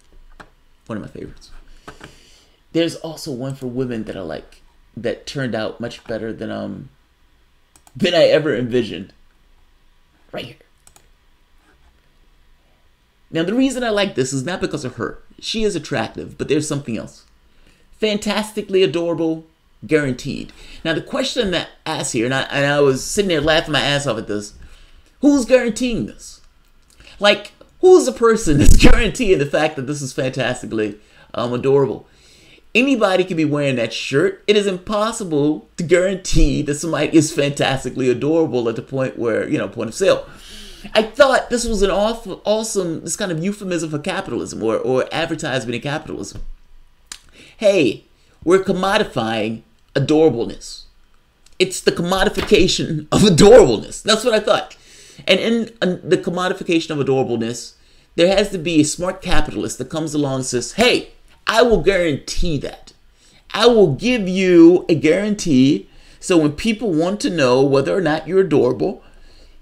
One of my favorites. There's also one for women that I like that turned out much better than I ever envisioned. Right here. Now the reason I like this is not because of her. She is attractive, but there's something else. Fantastically adorable, Guaranteed. Now the question that I asked here, and I was sitting there laughing my ass off at this, who's guaranteeing this? Like, who's the person that's guaranteeing the fact that this is fantastically adorable? Anybody can be wearing that shirt. It is impossible to guarantee that somebody is fantastically adorable at the point where, point of sale. I thought this was an awesome, this kind of euphemism for capitalism or advertisement in capitalism. Hey, we're commodifying adorableness. It's the commodification of adorableness. That's what I thought. And in the commodification of adorableness, there has to be a smart capitalist that comes along and says, hey, I will guarantee that. I will give you a guarantee so when people want to know whether or not you're adorable,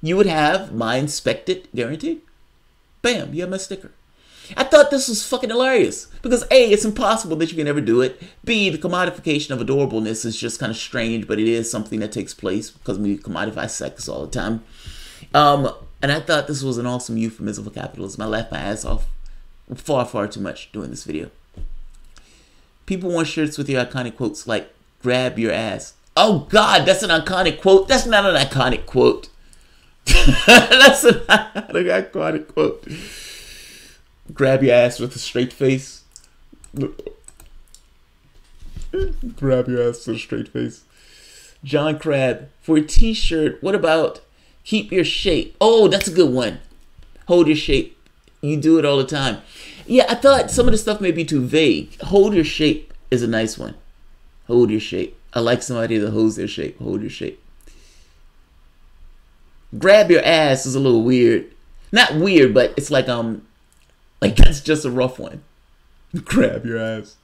you would have my inspected guarantee. Bam, you have my sticker. I thought this was fucking hilarious because A, it's impossible that you can ever do it. B, the commodification of adorableness is just kind of strange, but it is something that takes place because we commodify sex all the time. And I thought this was an awesome euphemism for capitalism. I laughed my ass off far, far too much doing this video. People want shirts with your iconic quotes like, grab your ass. Oh God, that's an iconic quote. That's not an iconic quote. That's an iconic quote. Grab your ass with a straight face. Grab your ass with a straight face. John Crab, for a t-shirt, what about keep your shape? Oh, that's a good one. Hold your shape. You do it all the time. Yeah, I thought some of the stuff may be too vague. Hold your shape is a nice one. Hold your shape. I like somebody that holds their shape. Hold your shape. Grab your ass is a little weird. Not weird, but it's like that's just a rough one. Grab your ass.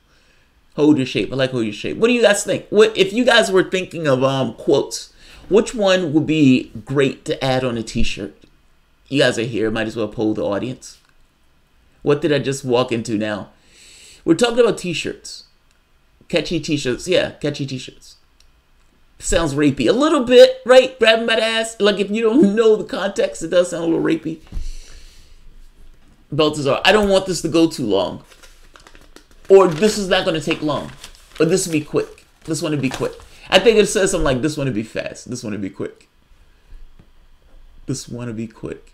Hold your shape. I like hold your shape. What do you guys think? What if you guys were thinking of quotes? Which one would be great to add on a t-shirt? You guys are here. Might as well poll the audience. What did I just walk into now? We're talking about t-shirts. Catchy t-shirts. Yeah, catchy t-shirts. Sounds rapey. A little bit, right? Grabbing by the ass. Like if you don't know the context, it does sound a little rapey. Baltazar, I don't want this to go too long. Or this is not going to take long. Or this will be quick. This one will be quick. I think it says something like this one will be fast. This one will be quick. This one will be quick.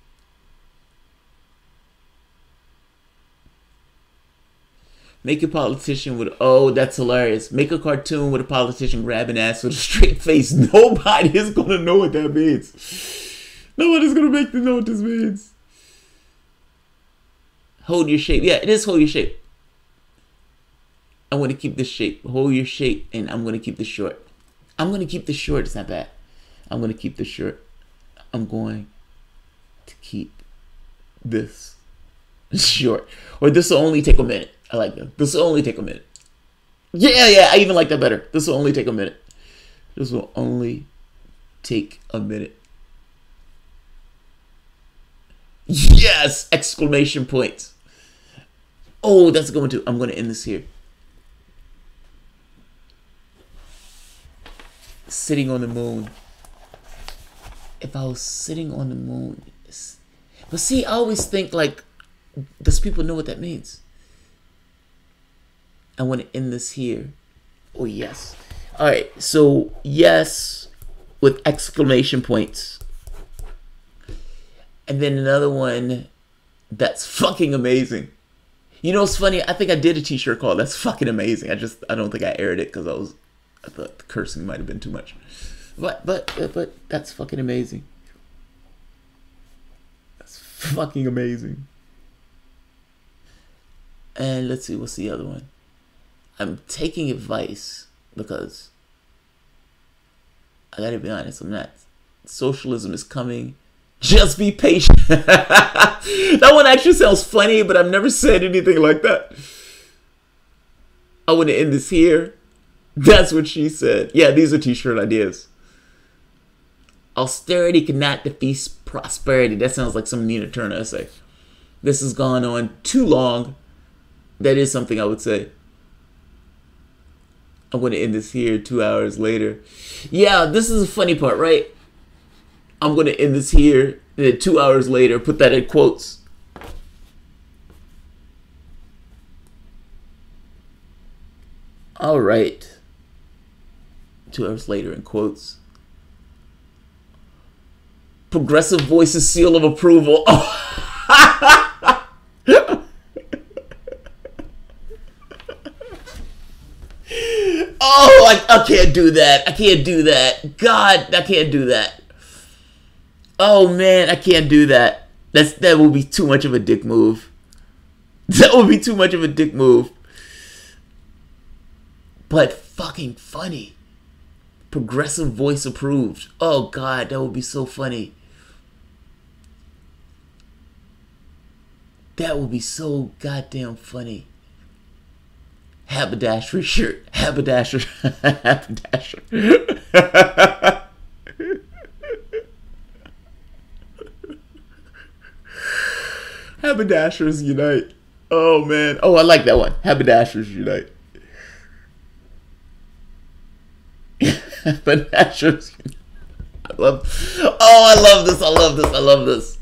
Make a politician with, oh, that's hilarious. Make a cartoon with a politician grabbing ass with a straight face. Nobody is going to know what that means. Nobody's going to make them know what this means. Hold your shape. Yeah, it is hold your shape. I want to keep this shape. Hold your shape, and I'm going to keep this short. I'm going to keep this short. It's not bad. I'm going to keep this short. I'm going to keep this short. Or this will only take a minute. I like that. This will only take a minute. Yeah, I even like that better. This will only take a minute. This will only take a minute. Yes! Exclamation points. Oh, that's a good one too. I'm going to end this here. Sitting on the moon. If I was sitting on the moon. But see, I always think like, does people know what that means? I want to end this here. Oh, yes. All right. So, yes, with exclamation points. And then another one that's fucking amazing. You know what's funny? I think I did a t-shirt called That's Fucking Amazing. I don't think I aired it because I thought the cursing might have been too much. But that's fucking amazing. That's fucking amazing. And let's see, what's the other one? I'm taking advice because I gotta be honest, I'm not. Socialism is coming. Just be patient. That one actually sounds funny, but I've never said anything like that. I want to end this here. That's what she said. Yeah, these are t-shirt ideas. Austerity cannot defeat prosperity. That sounds like some Nina Turner essay. This has gone on too long. That is something I would say. I'm going to end this here 2 hours later. Yeah, this is the funny part, right? I'm going to end this here. And then 2 hours later, put that in quotes. All right. 2 hours later, in quotes. Progressive Voices seal of approval. Oh. Oh, I can't do that. I can't do that. God, I can't do that. Oh man, I can't do that. That would be too much of a dick move. That would be too much of a dick move. But fucking funny. Progressive Voice approved. Oh God, that would be so funny. That would be so goddamn funny. Haberdashery shirt. Haberdasher. Haberdasher. Haberdashers unite. Oh man. Oh, I like that one. Haberdashers unite. Haberdashers unite. I love this. I love this.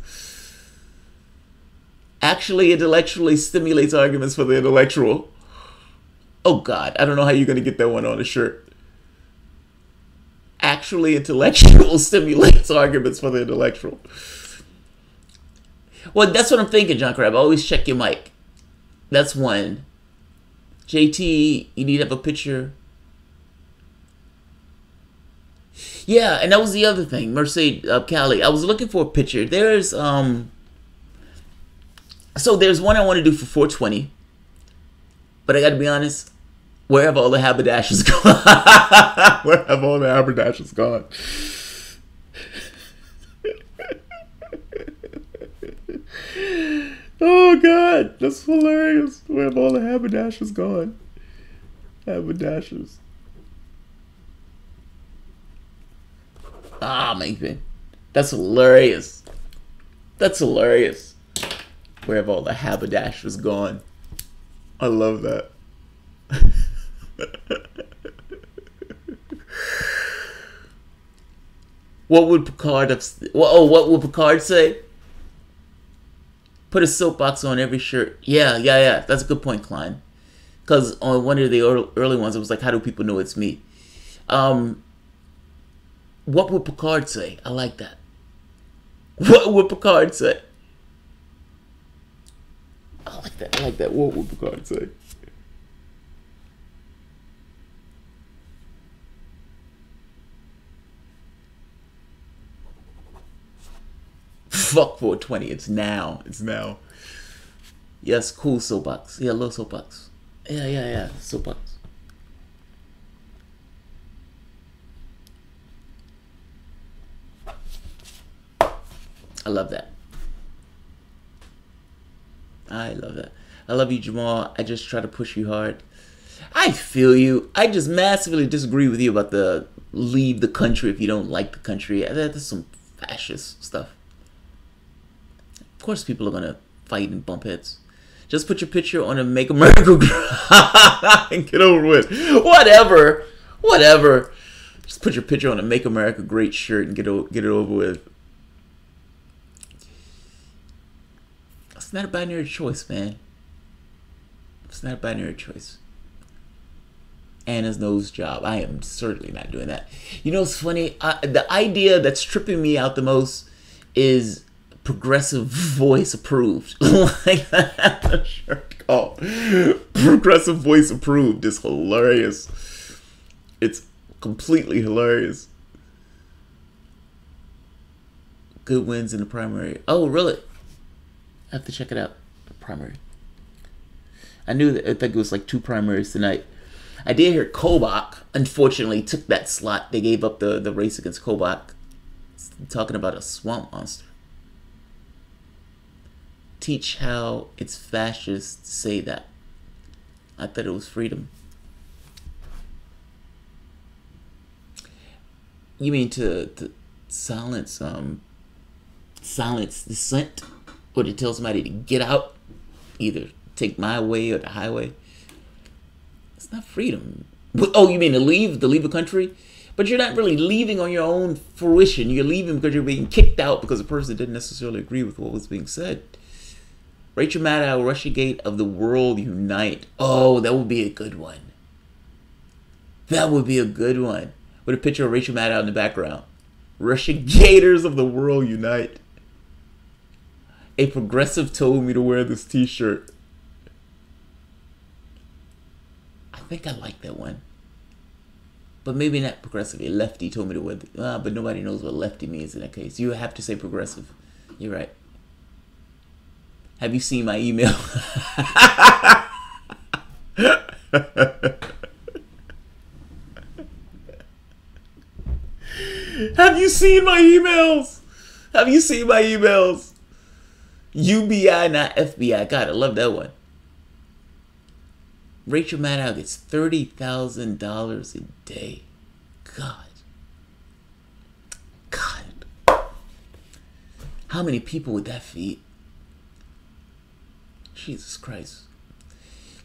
Actually intellectually stimulates arguments for the intellectual. Oh God, I don't know how you're gonna get that one on a shirt. Actually intellectual stimulates arguments for the intellectual. Well, that's what I'm thinking, John Crab. Always check your mic. That's one. JT, you need to have a picture. Yeah, and that was the other thing. Mercedes Cali. I was looking for a picture. There's so there's one I want to do for 420. But I gotta be honest, where have all the haberdashers gone? Where have all the haberdashers gone? Oh God, that's hilarious. Where have all the haberdashers gone? Haberdashers. Ah, man. That's hilarious. That's hilarious. Where have all the haberdashers gone? I love that. What would Picard what would Picard say? Put a soapbox on every shirt. Yeah. That's a good point, Klein. Because on one of the early ones, it was like, how do people know it's me? What would Picard say? I like that. What would Picard say? I like that. What would Picard say? Fuck 420. It's now. Yes, cool soapbox. Yeah, little soapbox. Yeah. Soapbox. I love that. I love that. I love you, Jamal. I just try to push you hard. I feel you. I just massively disagree with you about the leave the country if you don't like the country. That's some fascist stuff. Of course people are going to fight and bump heads. Just put your picture on a Make America Great and get over with. Whatever. Just put your picture on a Make America Great shirt and get it over with. It's not a binary choice, man. It's not a binary choice. Anna's nose job. I am certainly not doing that. You know what's funny? The idea that's tripping me out the most is Progressive Voice approved. Like that shirt called Progressive Voice approved is hilarious. It's completely hilarious. Good wins in the primary. Oh, really? I have to check it out. The primary. I knew that. I think it was like 2 primaries tonight. I did hear Kobach, unfortunately, took that slot. They gave up the race against Kobach. Talking about a swamp monster. Teach how it's fascist to say that. I thought it was freedom. You mean to silence dissent? Or to tell somebody to get out? Either take my way or the highway? It's not freedom. Oh, you mean to leave a country? But you're not really leaving on your own fruition. You're leaving because you're being kicked out because a person didn't necessarily agree with what was being said. Rachel Maddow, Russiagate of the World Unite. Oh, that would be a good one. That would be a good one. with a picture of Rachel Maddow in the background. Russian Gators of the world unite. A progressive told me to wear this t-shirt. I think I like that one. But maybe not progressive. A lefty told me to wear but nobody knows what lefty means in that case. You have to say progressive. You're right. Have you seen my email? Have you seen my emails? Have you seen my emails? UBI, not FBI. God, I love that one. Rachel Maddow gets $30,000 a day. God. How many people would that feed? Jesus Christ.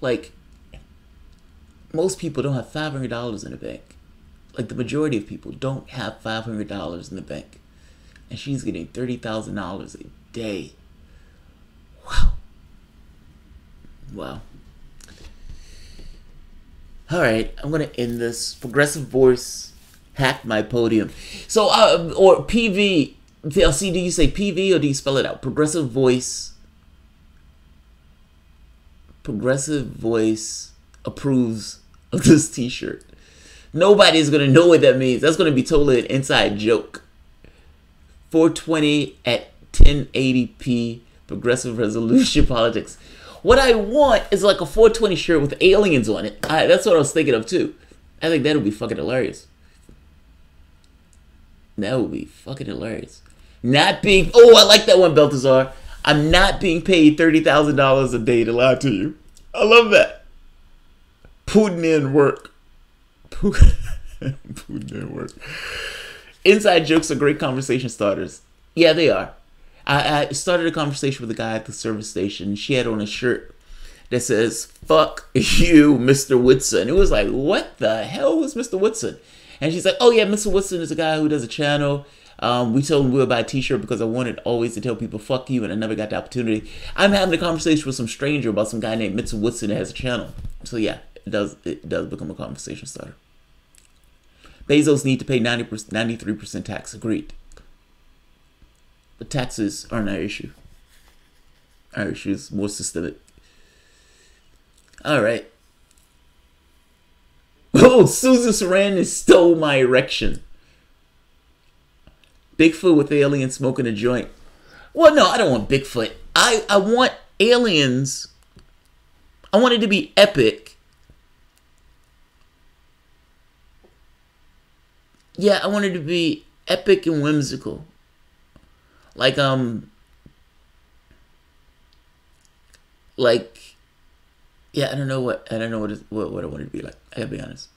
Like, most people don't have $500 in the bank. Like, the majority of people don't have $500 in the bank. And she's getting $30,000 a day. Wow. Wow. All right, I'm going to end this. Progressive Voice hacked my podium. So, or PV. TLC, do you say PV or do you spell it out? Progressive Voice. Progressive Voice approves of this t-shirt. Nobody's going to know what that means. That's going to be totally an inside joke. 420 at 1080p. Progressive Resolution Politics. What I want is like a 420 shirt with aliens on it. That's what I was thinking of too. I think that would be fucking hilarious. That would be fucking hilarious. Not being... Oh, I like that one, Balthazar. I'm not being paid $30,000 a day to lie to you. I love that. Putin in work. Putin in work. Inside jokes are great conversation starters. Yeah, they are. I started a conversation with a guy at the service station. She had on a shirt that says, "Fuck you, Mr. Whitson." It was like, what the hell was Mr. Whitson? And she's like, "Oh yeah, Mr. Whitson is a guy who does a channel. We told him we would buy a t-shirt because I wanted always to tell people fuck you, and I never got the opportunity." I'm having a conversation with some stranger about some guy named Mr. Whitson that has a channel. So yeah, it does become a conversation starter. Bezos need to pay 93% tax. Agreed. But taxes aren't our issue. Our issue is more systemic. All right. Oh, Susan Sarandon stole my erection. Bigfoot with aliens smoking a joint. Well, no, I don't want Bigfoot. I want aliens. I want it to be epic. Yeah, I want it to be epic and whimsical. Like, yeah, I don't know what I want it to be like. I gotta be honest.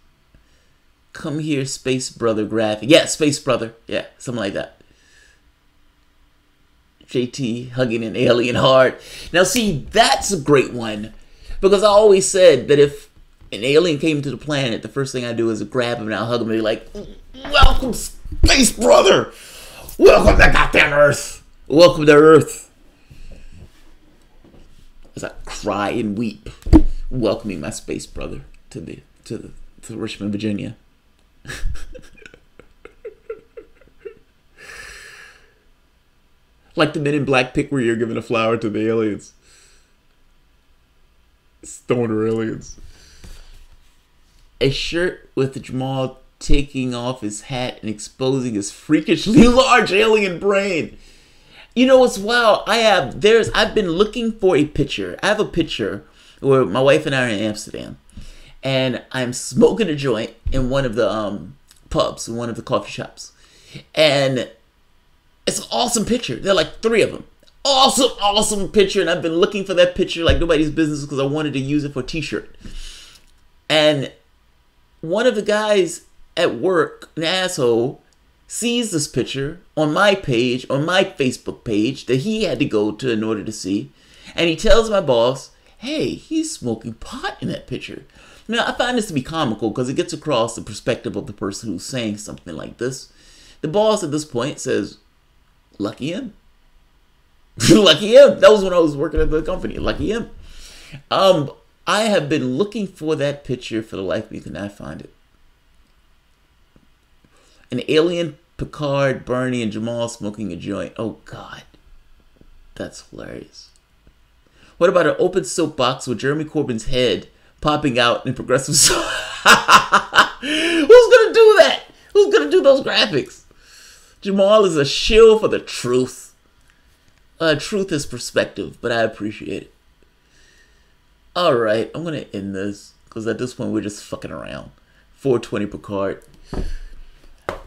Come here, Space Brother graphic. Yeah, Space Brother. Yeah, something like that. JT hugging an alien hard. Now, see, that's a great one. Because I always said that if an alien came to the planet, the first thing I do is grab him and I'll hug him and be like, "Welcome, Space Brother! Welcome to goddamn Earth! Welcome to Earth!" As I cry and weep, welcoming my space brother to Richmond, Virginia. Like the Men in Black pic where you're giving a flower to the aliens. Stoner aliens. A shirt with Jamarl taking off his hat and exposing his freakishly large alien brain. You know what's wild? I've been looking for a picture. I have a picture where my wife and I are in Amsterdam, and I'm smoking a joint in one of the pubs, in one of the coffee shops, and it's an awesome picture. There are like 3 of them. Awesome picture, and I've been looking for that picture like nobody's business because I wanted to use it for a t-shirt. And one of the guys at work, an asshole, sees this picture on my page, on my Facebook page that he had to go to in order to see. And he tells my boss, "Hey, he's smoking pot in that picture." Now, I find this to be comical because it gets across the perspective of the person who's saying something like this. The boss at this point says, "Lucky him." Lucky him. That was when I was working at the company. Lucky him. I have been looking for that picture for the life of me. Could not find it. An alien, Picard, Bernie, and Jamal smoking a joint. Oh, God. That's hilarious. What about an open soapbox with Jeremy Corbyn's head popping out in progressive... Who's going to do that? Who's going to do those graphics? Jamal is a shill for the truth. Truth is perspective, but I appreciate it. Alright, I'm going to end this, because at this point we're just fucking around. 420 Picard.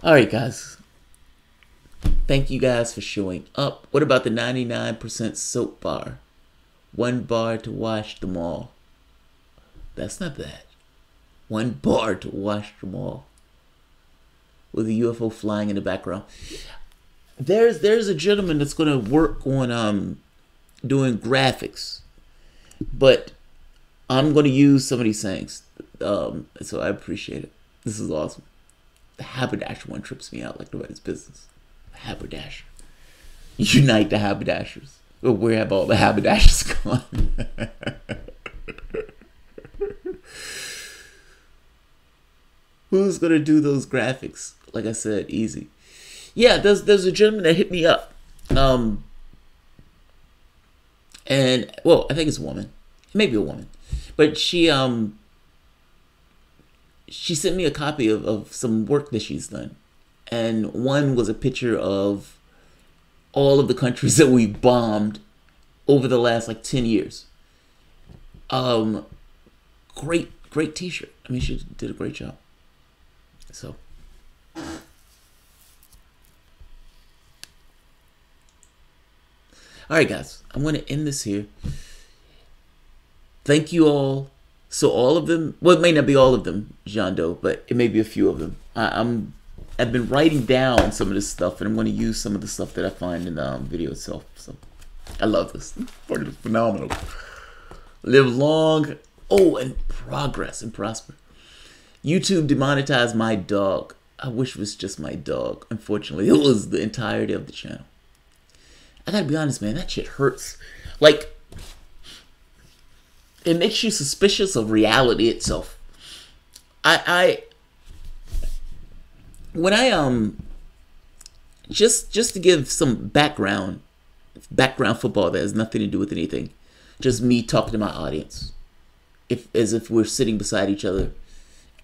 Alright, guys. Thank you guys for showing up. What about the 99% soap bar? 1 bar to wash them all. That's not bad. 1 bar to wash them all. With a UFO flying in the background. There's a gentleman that's going to work on doing graphics. But I'm going to use some of these things. So I appreciate it. This is awesome. The haberdasher one trips me out like nobody's business. Haberdasher. Unite the haberdashers. Well, where have all the haberdashers gone? Who's gonna do those graphics? Like I said, easy. Yeah, there's a gentleman that hit me up. And well, I think it's a woman. Maybe a woman. But she sent me a copy of some work that she's done. And one was a picture of all of the countries that we bombed over the last like 10 years. Great t-shirt. I mean, she did a great job. So. Alright, guys. I'm going to end this here. Thank you all. So all of them, well, it may not be all of them, Jean Doe, but it may be a few of them. I've been writing down some of this stuff, and I'm going to use some of the stuff that I find in the video itself. So I love this. It's phenomenal. Live long, and progress and prosper. YouTube demonetized my dog. I wish it was just my dog. Unfortunately, it was the entirety of the channel. I gotta be honest, man, that shit hurts. Like, it makes you suspicious of reality itself. When I just to give some background football that has nothing to do with anything, just me talking to my audience, as if we're sitting beside each other,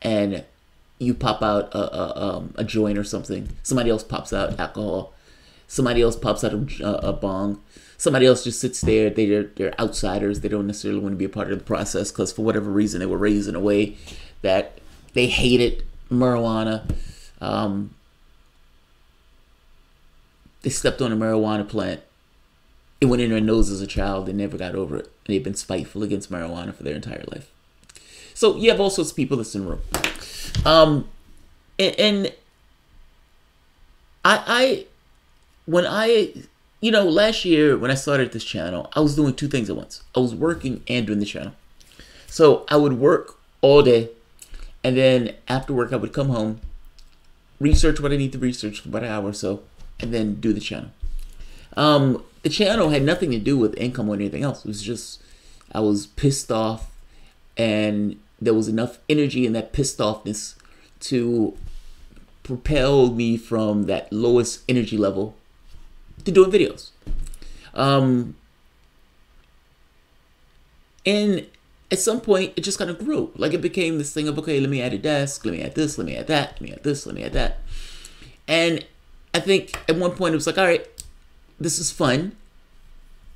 and you pop out a joint or something, somebody else pops out alcohol, somebody else pops out a bong, somebody else just sits there. They're outsiders. They don't necessarily want to be a part of the process because for whatever reason they were raised in a way that they hated marijuana. They stepped on a marijuana plant. It went in their nose as a child. They never got over it. And they've been spiteful against marijuana for their entire life. So you have all sorts of people that's in the room. And last year when I started this channel, I was doing 2 things at once. I was working and doing the channel. So I would work all day, and then after work I would come home, research what I need to research for about an hour or so, and then do the channel. The channel had nothing to do with income or anything else. It was just, I was pissed off, and there was enough energy in that pissed offness to propel me from that lowest energy level to doing videos. And at some point, it just kind of grew. Like, it became this thing of, okay, let me add a desk, let me add this, let me add that, let me add this, let me add that. And I think at one point it was like, all right, this is fun.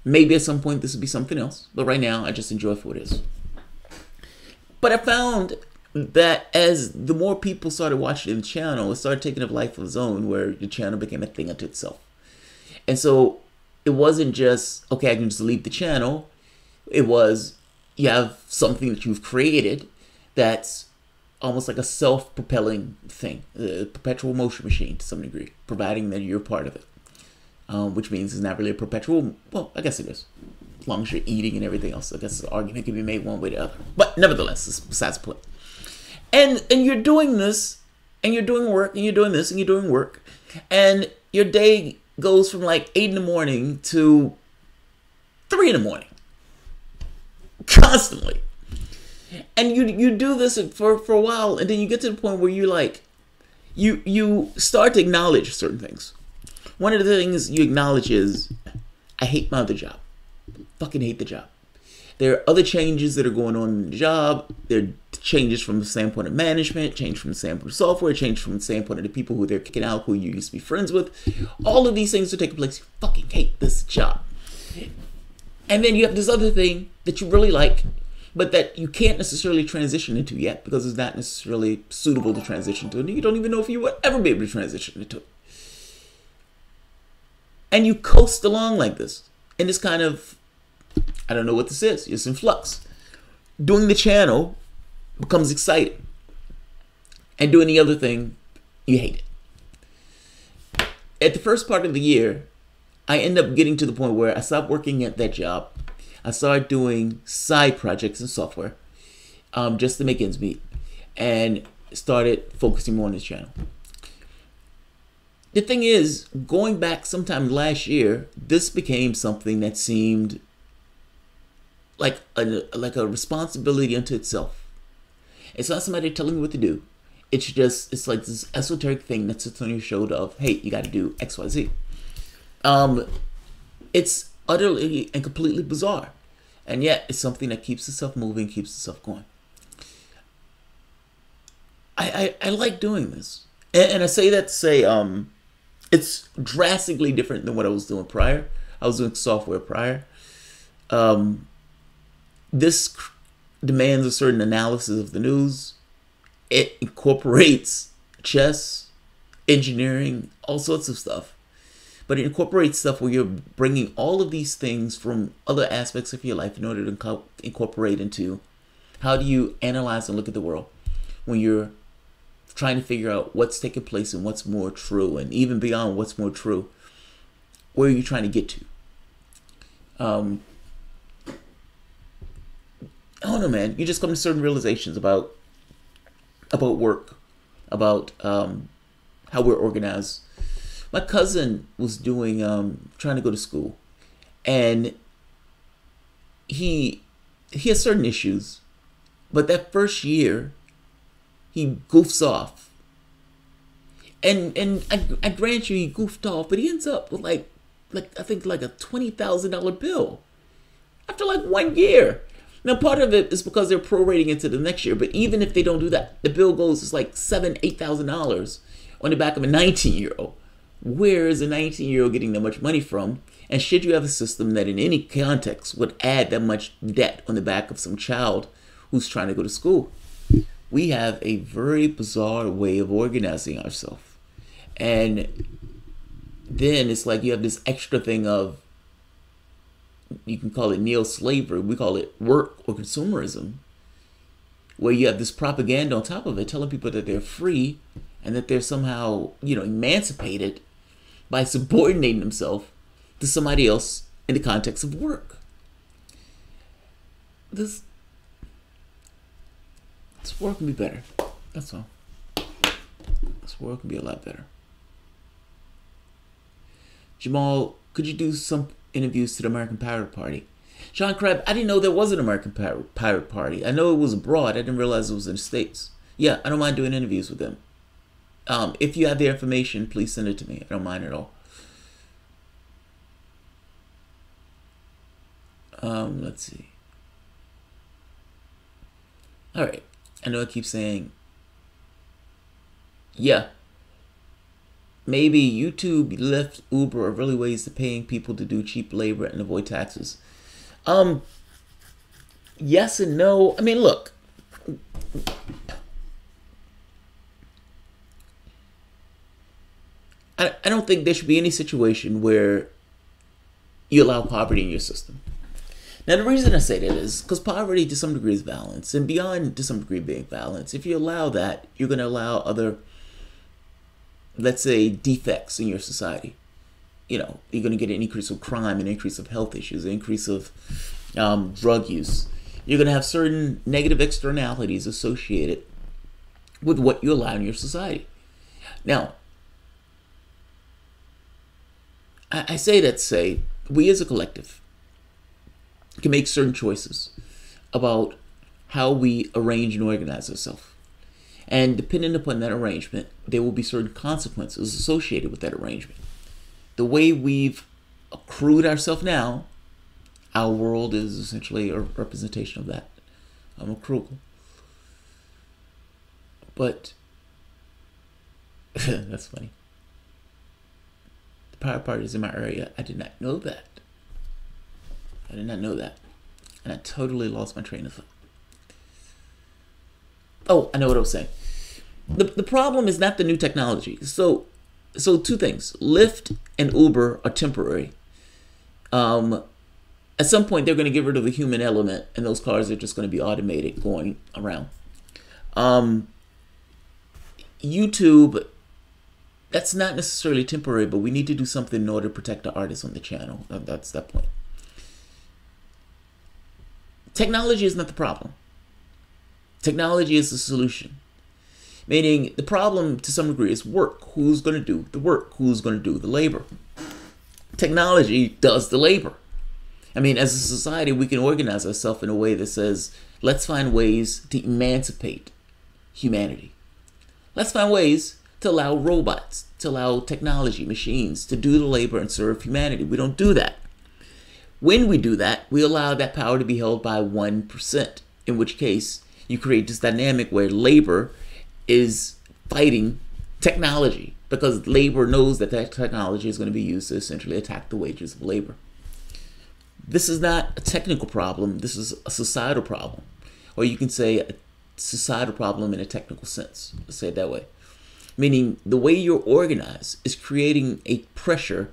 Maybe at some point this would be something else. But right now, I just enjoy it for what it is. But I found that as the more people started watching the channel, it started taking a life of its own, where the channel became a thing unto itself. And so it wasn't just, okay, I can just leave the channel. It was, you have something that you've created that's almost like a self-propelling thing, a perpetual motion machine to some degree, providing that you're part of it. Which means it's not really a perpetual, well, I guess it is. As long as you're eating and everything else, I guess the argument can be made one way or the other. But nevertheless, it's besides the point. And you're doing this, and you're doing work, and you're doing this, and you're doing work, and your day goes from like 8 in the morning to 3 in the morning. Constantly. And you do this for a while, and then you get to the point where you're like, you start to acknowledge certain things. One of the things you acknowledge is, I hate my other job. Fucking hate the job. There are other changes that are going on in the job. There are changes from the standpoint of management, change from the standpoint of software, change from the standpoint of the people who they're kicking out, who you used to be friends with. All of these things are taking place. You fucking hate this job. And then you have this other thing that you really like, but that you can't necessarily transition into yet because it's not necessarily suitable to transition to. And you don't even know if you would ever be able to transition into it. And you coast along like this. And this kind of, I don't know what this is. It's in flux. Doing the channel becomes exciting. And doing the other thing, you hate it. At the first part of the year, I end up getting to the point where I stopped working at that job. I started doing side projects in software just to make ends meet. And started focusing more on this channel. The thing is, going back sometime last year, this became something that seemed like a responsibility unto itself. It's not somebody telling you what to do. It's like this esoteric thing that sits on your shoulder of, hey, you got to do X, Y, Z. It's utterly and completely bizarre. And yet, it's something that keeps itself moving, keeps itself going. I like doing this. And I say that to say, it's drastically different than what I was doing prior. I was doing software prior. This demands a certain analysis of the news. It incorporates chess, engineering, all sorts of stuff. But it incorporates stuff where you're bringing all of these things from other aspects of your life in order to incorporate into how do you analyze and look at the world when you're trying to figure out what's taking place and what's more true, and even beyond what's more true, where are you trying to get to? I don't know, man. You just come to certain realizations about work, about how we're organized. My cousin was doing trying to go to school, and he has certain issues, but that first year he goofs off, and I grant you he goofed off, but he ends up with like I think like a $20,000 bill after like 1 year. Now, part of it is because they're prorating into the next year, but even if they don't do that, the bill goes is like $8,000 on the back of a 19-year-old. Where is a 19-year-old getting that much money from? And should you have a system that in any context would add that much debt on the back of some child who's trying to go to school? We have a very bizarre way of organizing ourselves. And then it's like you have this extra thing of, you can call it neo-slavery, we call it work or consumerism, where you have this propaganda on top of it telling people that they're free and that they're somehow, emancipated by subordinating themselves to somebody else in the context of work. This world can be better. That's all. This world can be a lot better. Jamal, could you do some interviews to the American Pirate Party? Sean Crab, I didn't know there was an American Pirate Party. I know it was abroad. I didn't realize it was in the States. Yeah, I don't mind doing interviews with them. If you have their information, please send it to me. I don't mind at all. Let's see. All right. I know I keep saying, yeah, maybe YouTube, Lyft, Uber are really ways to paying people to do cheap labor and avoid taxes. Yes and no. I mean, look. I don't think there should be any situation where you allow poverty in your system. Now, the reason I say that is because poverty to some degree is violence, and beyond to some degree being violence, if you allow that, you're going to allow other, let's say, defects in your society. You're going to get an increase of crime, an increase of health issues, an increase of drug use. You're going to have certain negative externalities associated with what you allow in your society. Now, I say that to say, we as a collective can make certain choices about how we arrange and organize ourselves. And depending upon that arrangement, there will be certain consequences associated with that arrangement. The way we've accrued ourselves now, our world is essentially a representation of that accrual. But that's funny. The power party is in my area. I did not know that. I did not know that. And I totally lost my train of thought. Oh, I know what I was saying. The problem is not the new technology. So two things. Lyft and Uber are temporary. At some point, they're going to get rid of the human element, and those cars are just going to be automated going around. YouTube, that's not necessarily temporary, but we need to do something in order to protect the artists on the channel. That's that point. Technology is not the problem. Technology is the solution. Meaning the problem to some degree is work. Who's going to do the work? Who's going to do the labor? Technology does the labor. I mean, as a society, we can organize ourselves in a way that says, let's find ways to emancipate humanity. Let's find ways to allow robots, to allow technology, machines to do the labor and serve humanity. We don't do that. When we do that, we allow that power to be held by 1%, in which case you create this dynamic where labor is fighting technology because labor knows that that technology is going to be used to essentially attack the wages of labor. This is not a technical problem. This is a societal problem. Or you can say a societal problem in a technical sense. Let's say it that way. Meaning the way you're organized is creating a pressure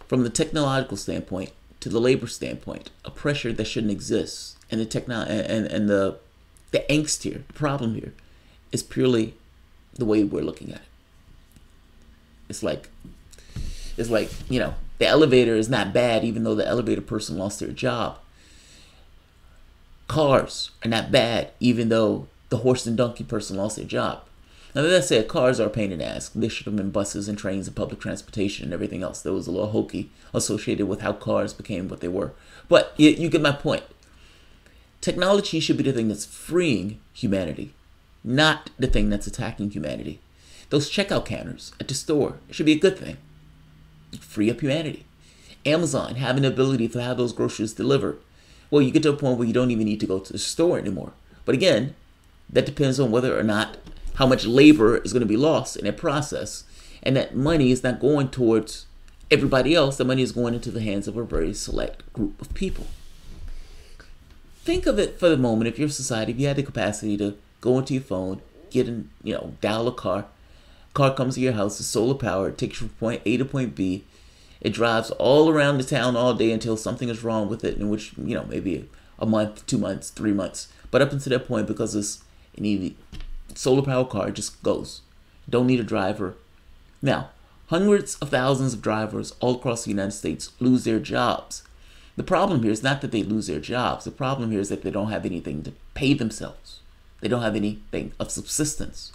from the technological standpoint to the labor standpoint, a pressure that shouldn't exist. And the angst here, the problem here, is purely the way we're looking at it. It's like, you know, the elevator is not bad even though the elevator person lost their job. Cars are not bad even though the horse and donkey person lost their job. Now, let's say cars are a pain in the ass. They should have been buses and trains and public transportation and everything else. There was a little hokey associated with how cars became what they were. But you get my point. Technology should be the thing that's freeing humanity, not the thing that's attacking humanity. Those checkout counters at the store should be a good thing. Free up humanity. Amazon having the ability to have those groceries delivered. Well, you get to a point where you don't even need to go to the store anymore. But again, that depends on whether or not how much labor is going to be lost in that process. And that money is not going towards everybody else. The money is going into the hands of a very select group of people. Think of it for the moment. If your society, if you had the capacity to go into your phone, get in, dial a car comes to your house, it's solar powered, it takes you from point A to point B. It drives all around the town all day until something is wrong with it, in which, maybe a month, 2 months, 3 months. But up until that point, because it's an EV, solar powered car, it just goes. Don't need a driver. Now, hundreds of thousands of drivers all across the United States lose their jobs. The problem here is not that they lose their jobs. The problem here is that they don't have anything to pay themselves. They don't have anything of subsistence.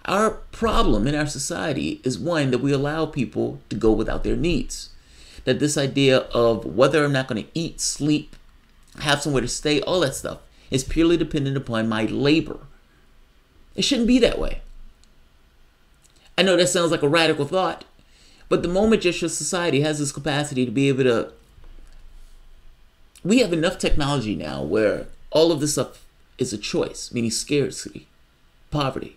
Our problem in our society is one that we allow people to go without their needs. That this idea of whether I'm not going to eat, sleep, have somewhere to stay, all that stuff is purely dependent upon my labor. It shouldn't be that way. I know that sounds like a radical thought, but the moment just your society has this capacity to be able to, we have enough technology now where all of this stuff is a choice, meaning scarcity, poverty,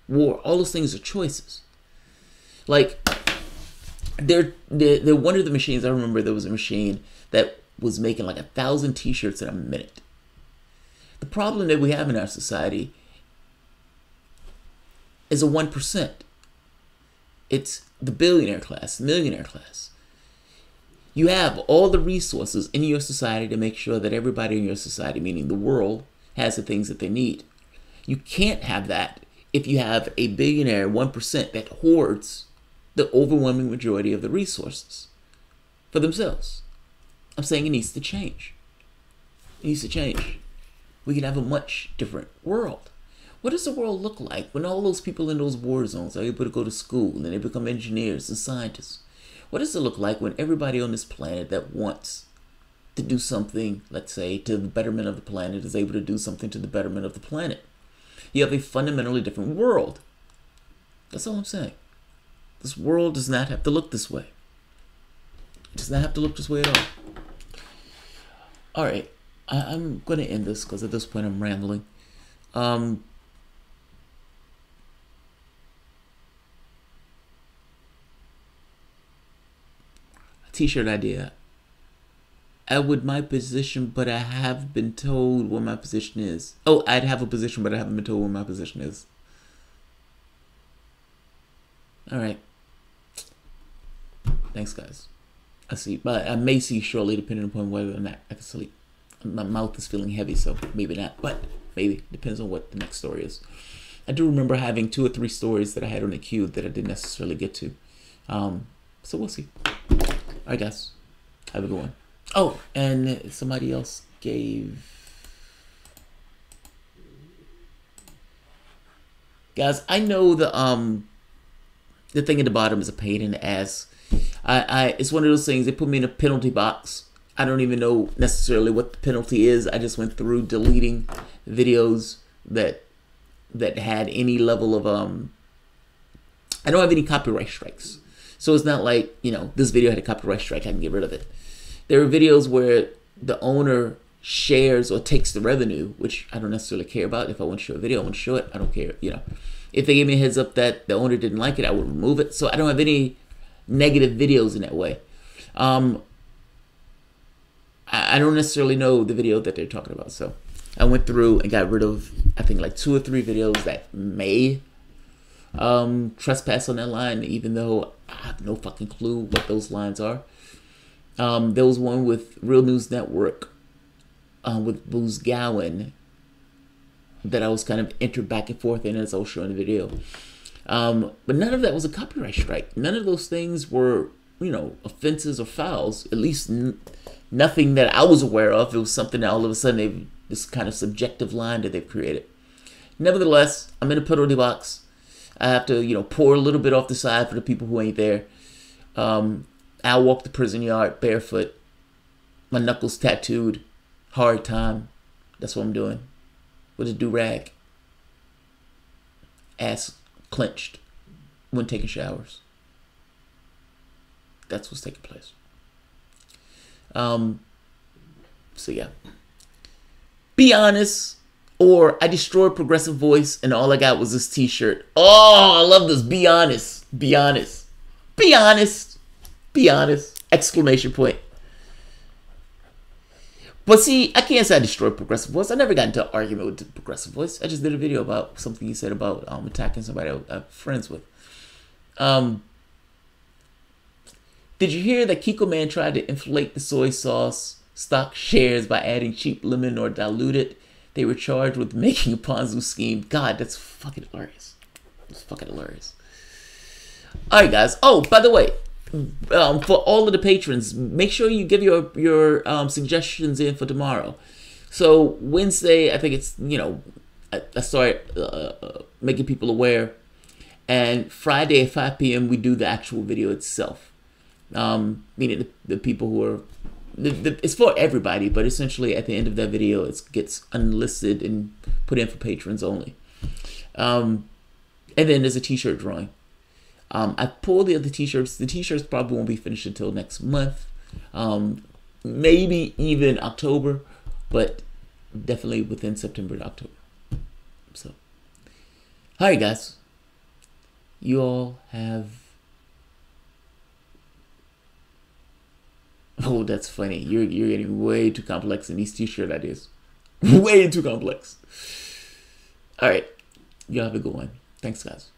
war, all those things are choices. Like, they're one of the machines, I remember there was a machine that was making like 1,000 t-shirts in a minute. The problem that we have in our society is a 1%. It's the billionaire class, the millionaire class. You have all the resources in your society to make sure that everybody in your society, meaning the world, has the things that they need. You can't have that if you have a billionaire 1% that hoards the overwhelming majority of the resources for themselves. I'm saying it needs to change. It needs to change. We can have a much different world. What does the world look like when all those people in those war zones are able to go to school and they become engineers and scientists? What does it look like when everybody on this planet that wants to do something, let's say, to the betterment of the planet is able to do something to the betterment of the planet? You have a fundamentally different world. That's all I'm saying. This world does not have to look this way. It does not have to look this way at all. All right, I'm going to end this because at this point I'm rambling. T-shirt idea. I would my position, but I have been told what my position is. Oh, I'd have a position, but I haven't been told what my position is. All right. Thanks, guys. I see, but I may see you shortly, depending upon whether or not I can sleep. My mouth is feeling heavy, so maybe not, but maybe. Depends on what the next story is. I do remember having 2 or 3 stories that I had on the queue that I didn't necessarily get to. So we'll see. All right, guys. Have a good one. Oh, and somebody else gave... Guys, I know the thing at the bottom is a pain in the ass. It's one of those things, they put me in a penalty box. I don't even know necessarily what the penalty is. I just went through deleting videos that had any level of I don't have any copyright strikes. So it's not like, you know, this video had a copyright strike, I can get rid of it. There are videos where the owner shares or takes the revenue, which I don't necessarily care about. If I want to show a video, I want to show it. I don't care, you know. If they gave me a heads up that the owner didn't like it, I would remove it. So I don't have any negative videos in that way. I don't necessarily know the video that they're talking about. So I went through and got rid of, I think, like 2 or 3 videos that may trespass on that line, even though I have no fucking clue what those lines are. There was one with Real News Network with Booz Gowan that I was kind of entered back and forth in as I was showing the video. But none of that was a copyright strike. None of those things were, you know, offenses or fouls. At least nothing that I was aware of. It was something that all of a sudden this kind of subjective line that they've created. Nevertheless, I'm in a penalty box. I have to, you know, pour a little bit off the side for the people who ain't there. I'll walk the prison yard barefoot. My knuckles tattooed. Hard time. That's what I'm doing. With a do-rag. Ass clenched when taking showers. That's what's taking place. So yeah. Be honest, or I destroyed Progressive Voice and all I got was this t-shirt. Oh, I love this. Be honest. Be honest. Be honest. Be honest. Exclamation point. But see, I can't say I destroyed Progressive Voice. I never got into an argument with Progressive Voice. I just did a video about something he said about attacking somebody I'm friends with. Did you hear that Kiko Man tried to inflate the soy sauce stock shares by adding cheap lemon or dilute it? They were charged with making a Ponzi scheme. God, that's fucking hilarious. That's fucking hilarious. All right, guys. Oh, by the way, for all of the patrons, make sure you give your suggestions in for tomorrow. So Wednesday, I think it's, you know, I start making people aware, and Friday at 5 p.m. we do the actual video itself. Meaning the people who are, it's for everybody, but essentially at the end of that video it gets unlisted and put in for patrons only. And then there's a t-shirt drawing. I pulled the other t-shirts. The t-shirts probably won't be finished until next month. Maybe even October, but definitely within September to October. So, all right, guys. You all have... Oh, that's funny. You're getting way too complex in these t-shirt ideas. Way too complex. All right. Y'all have a good one. Thanks, guys.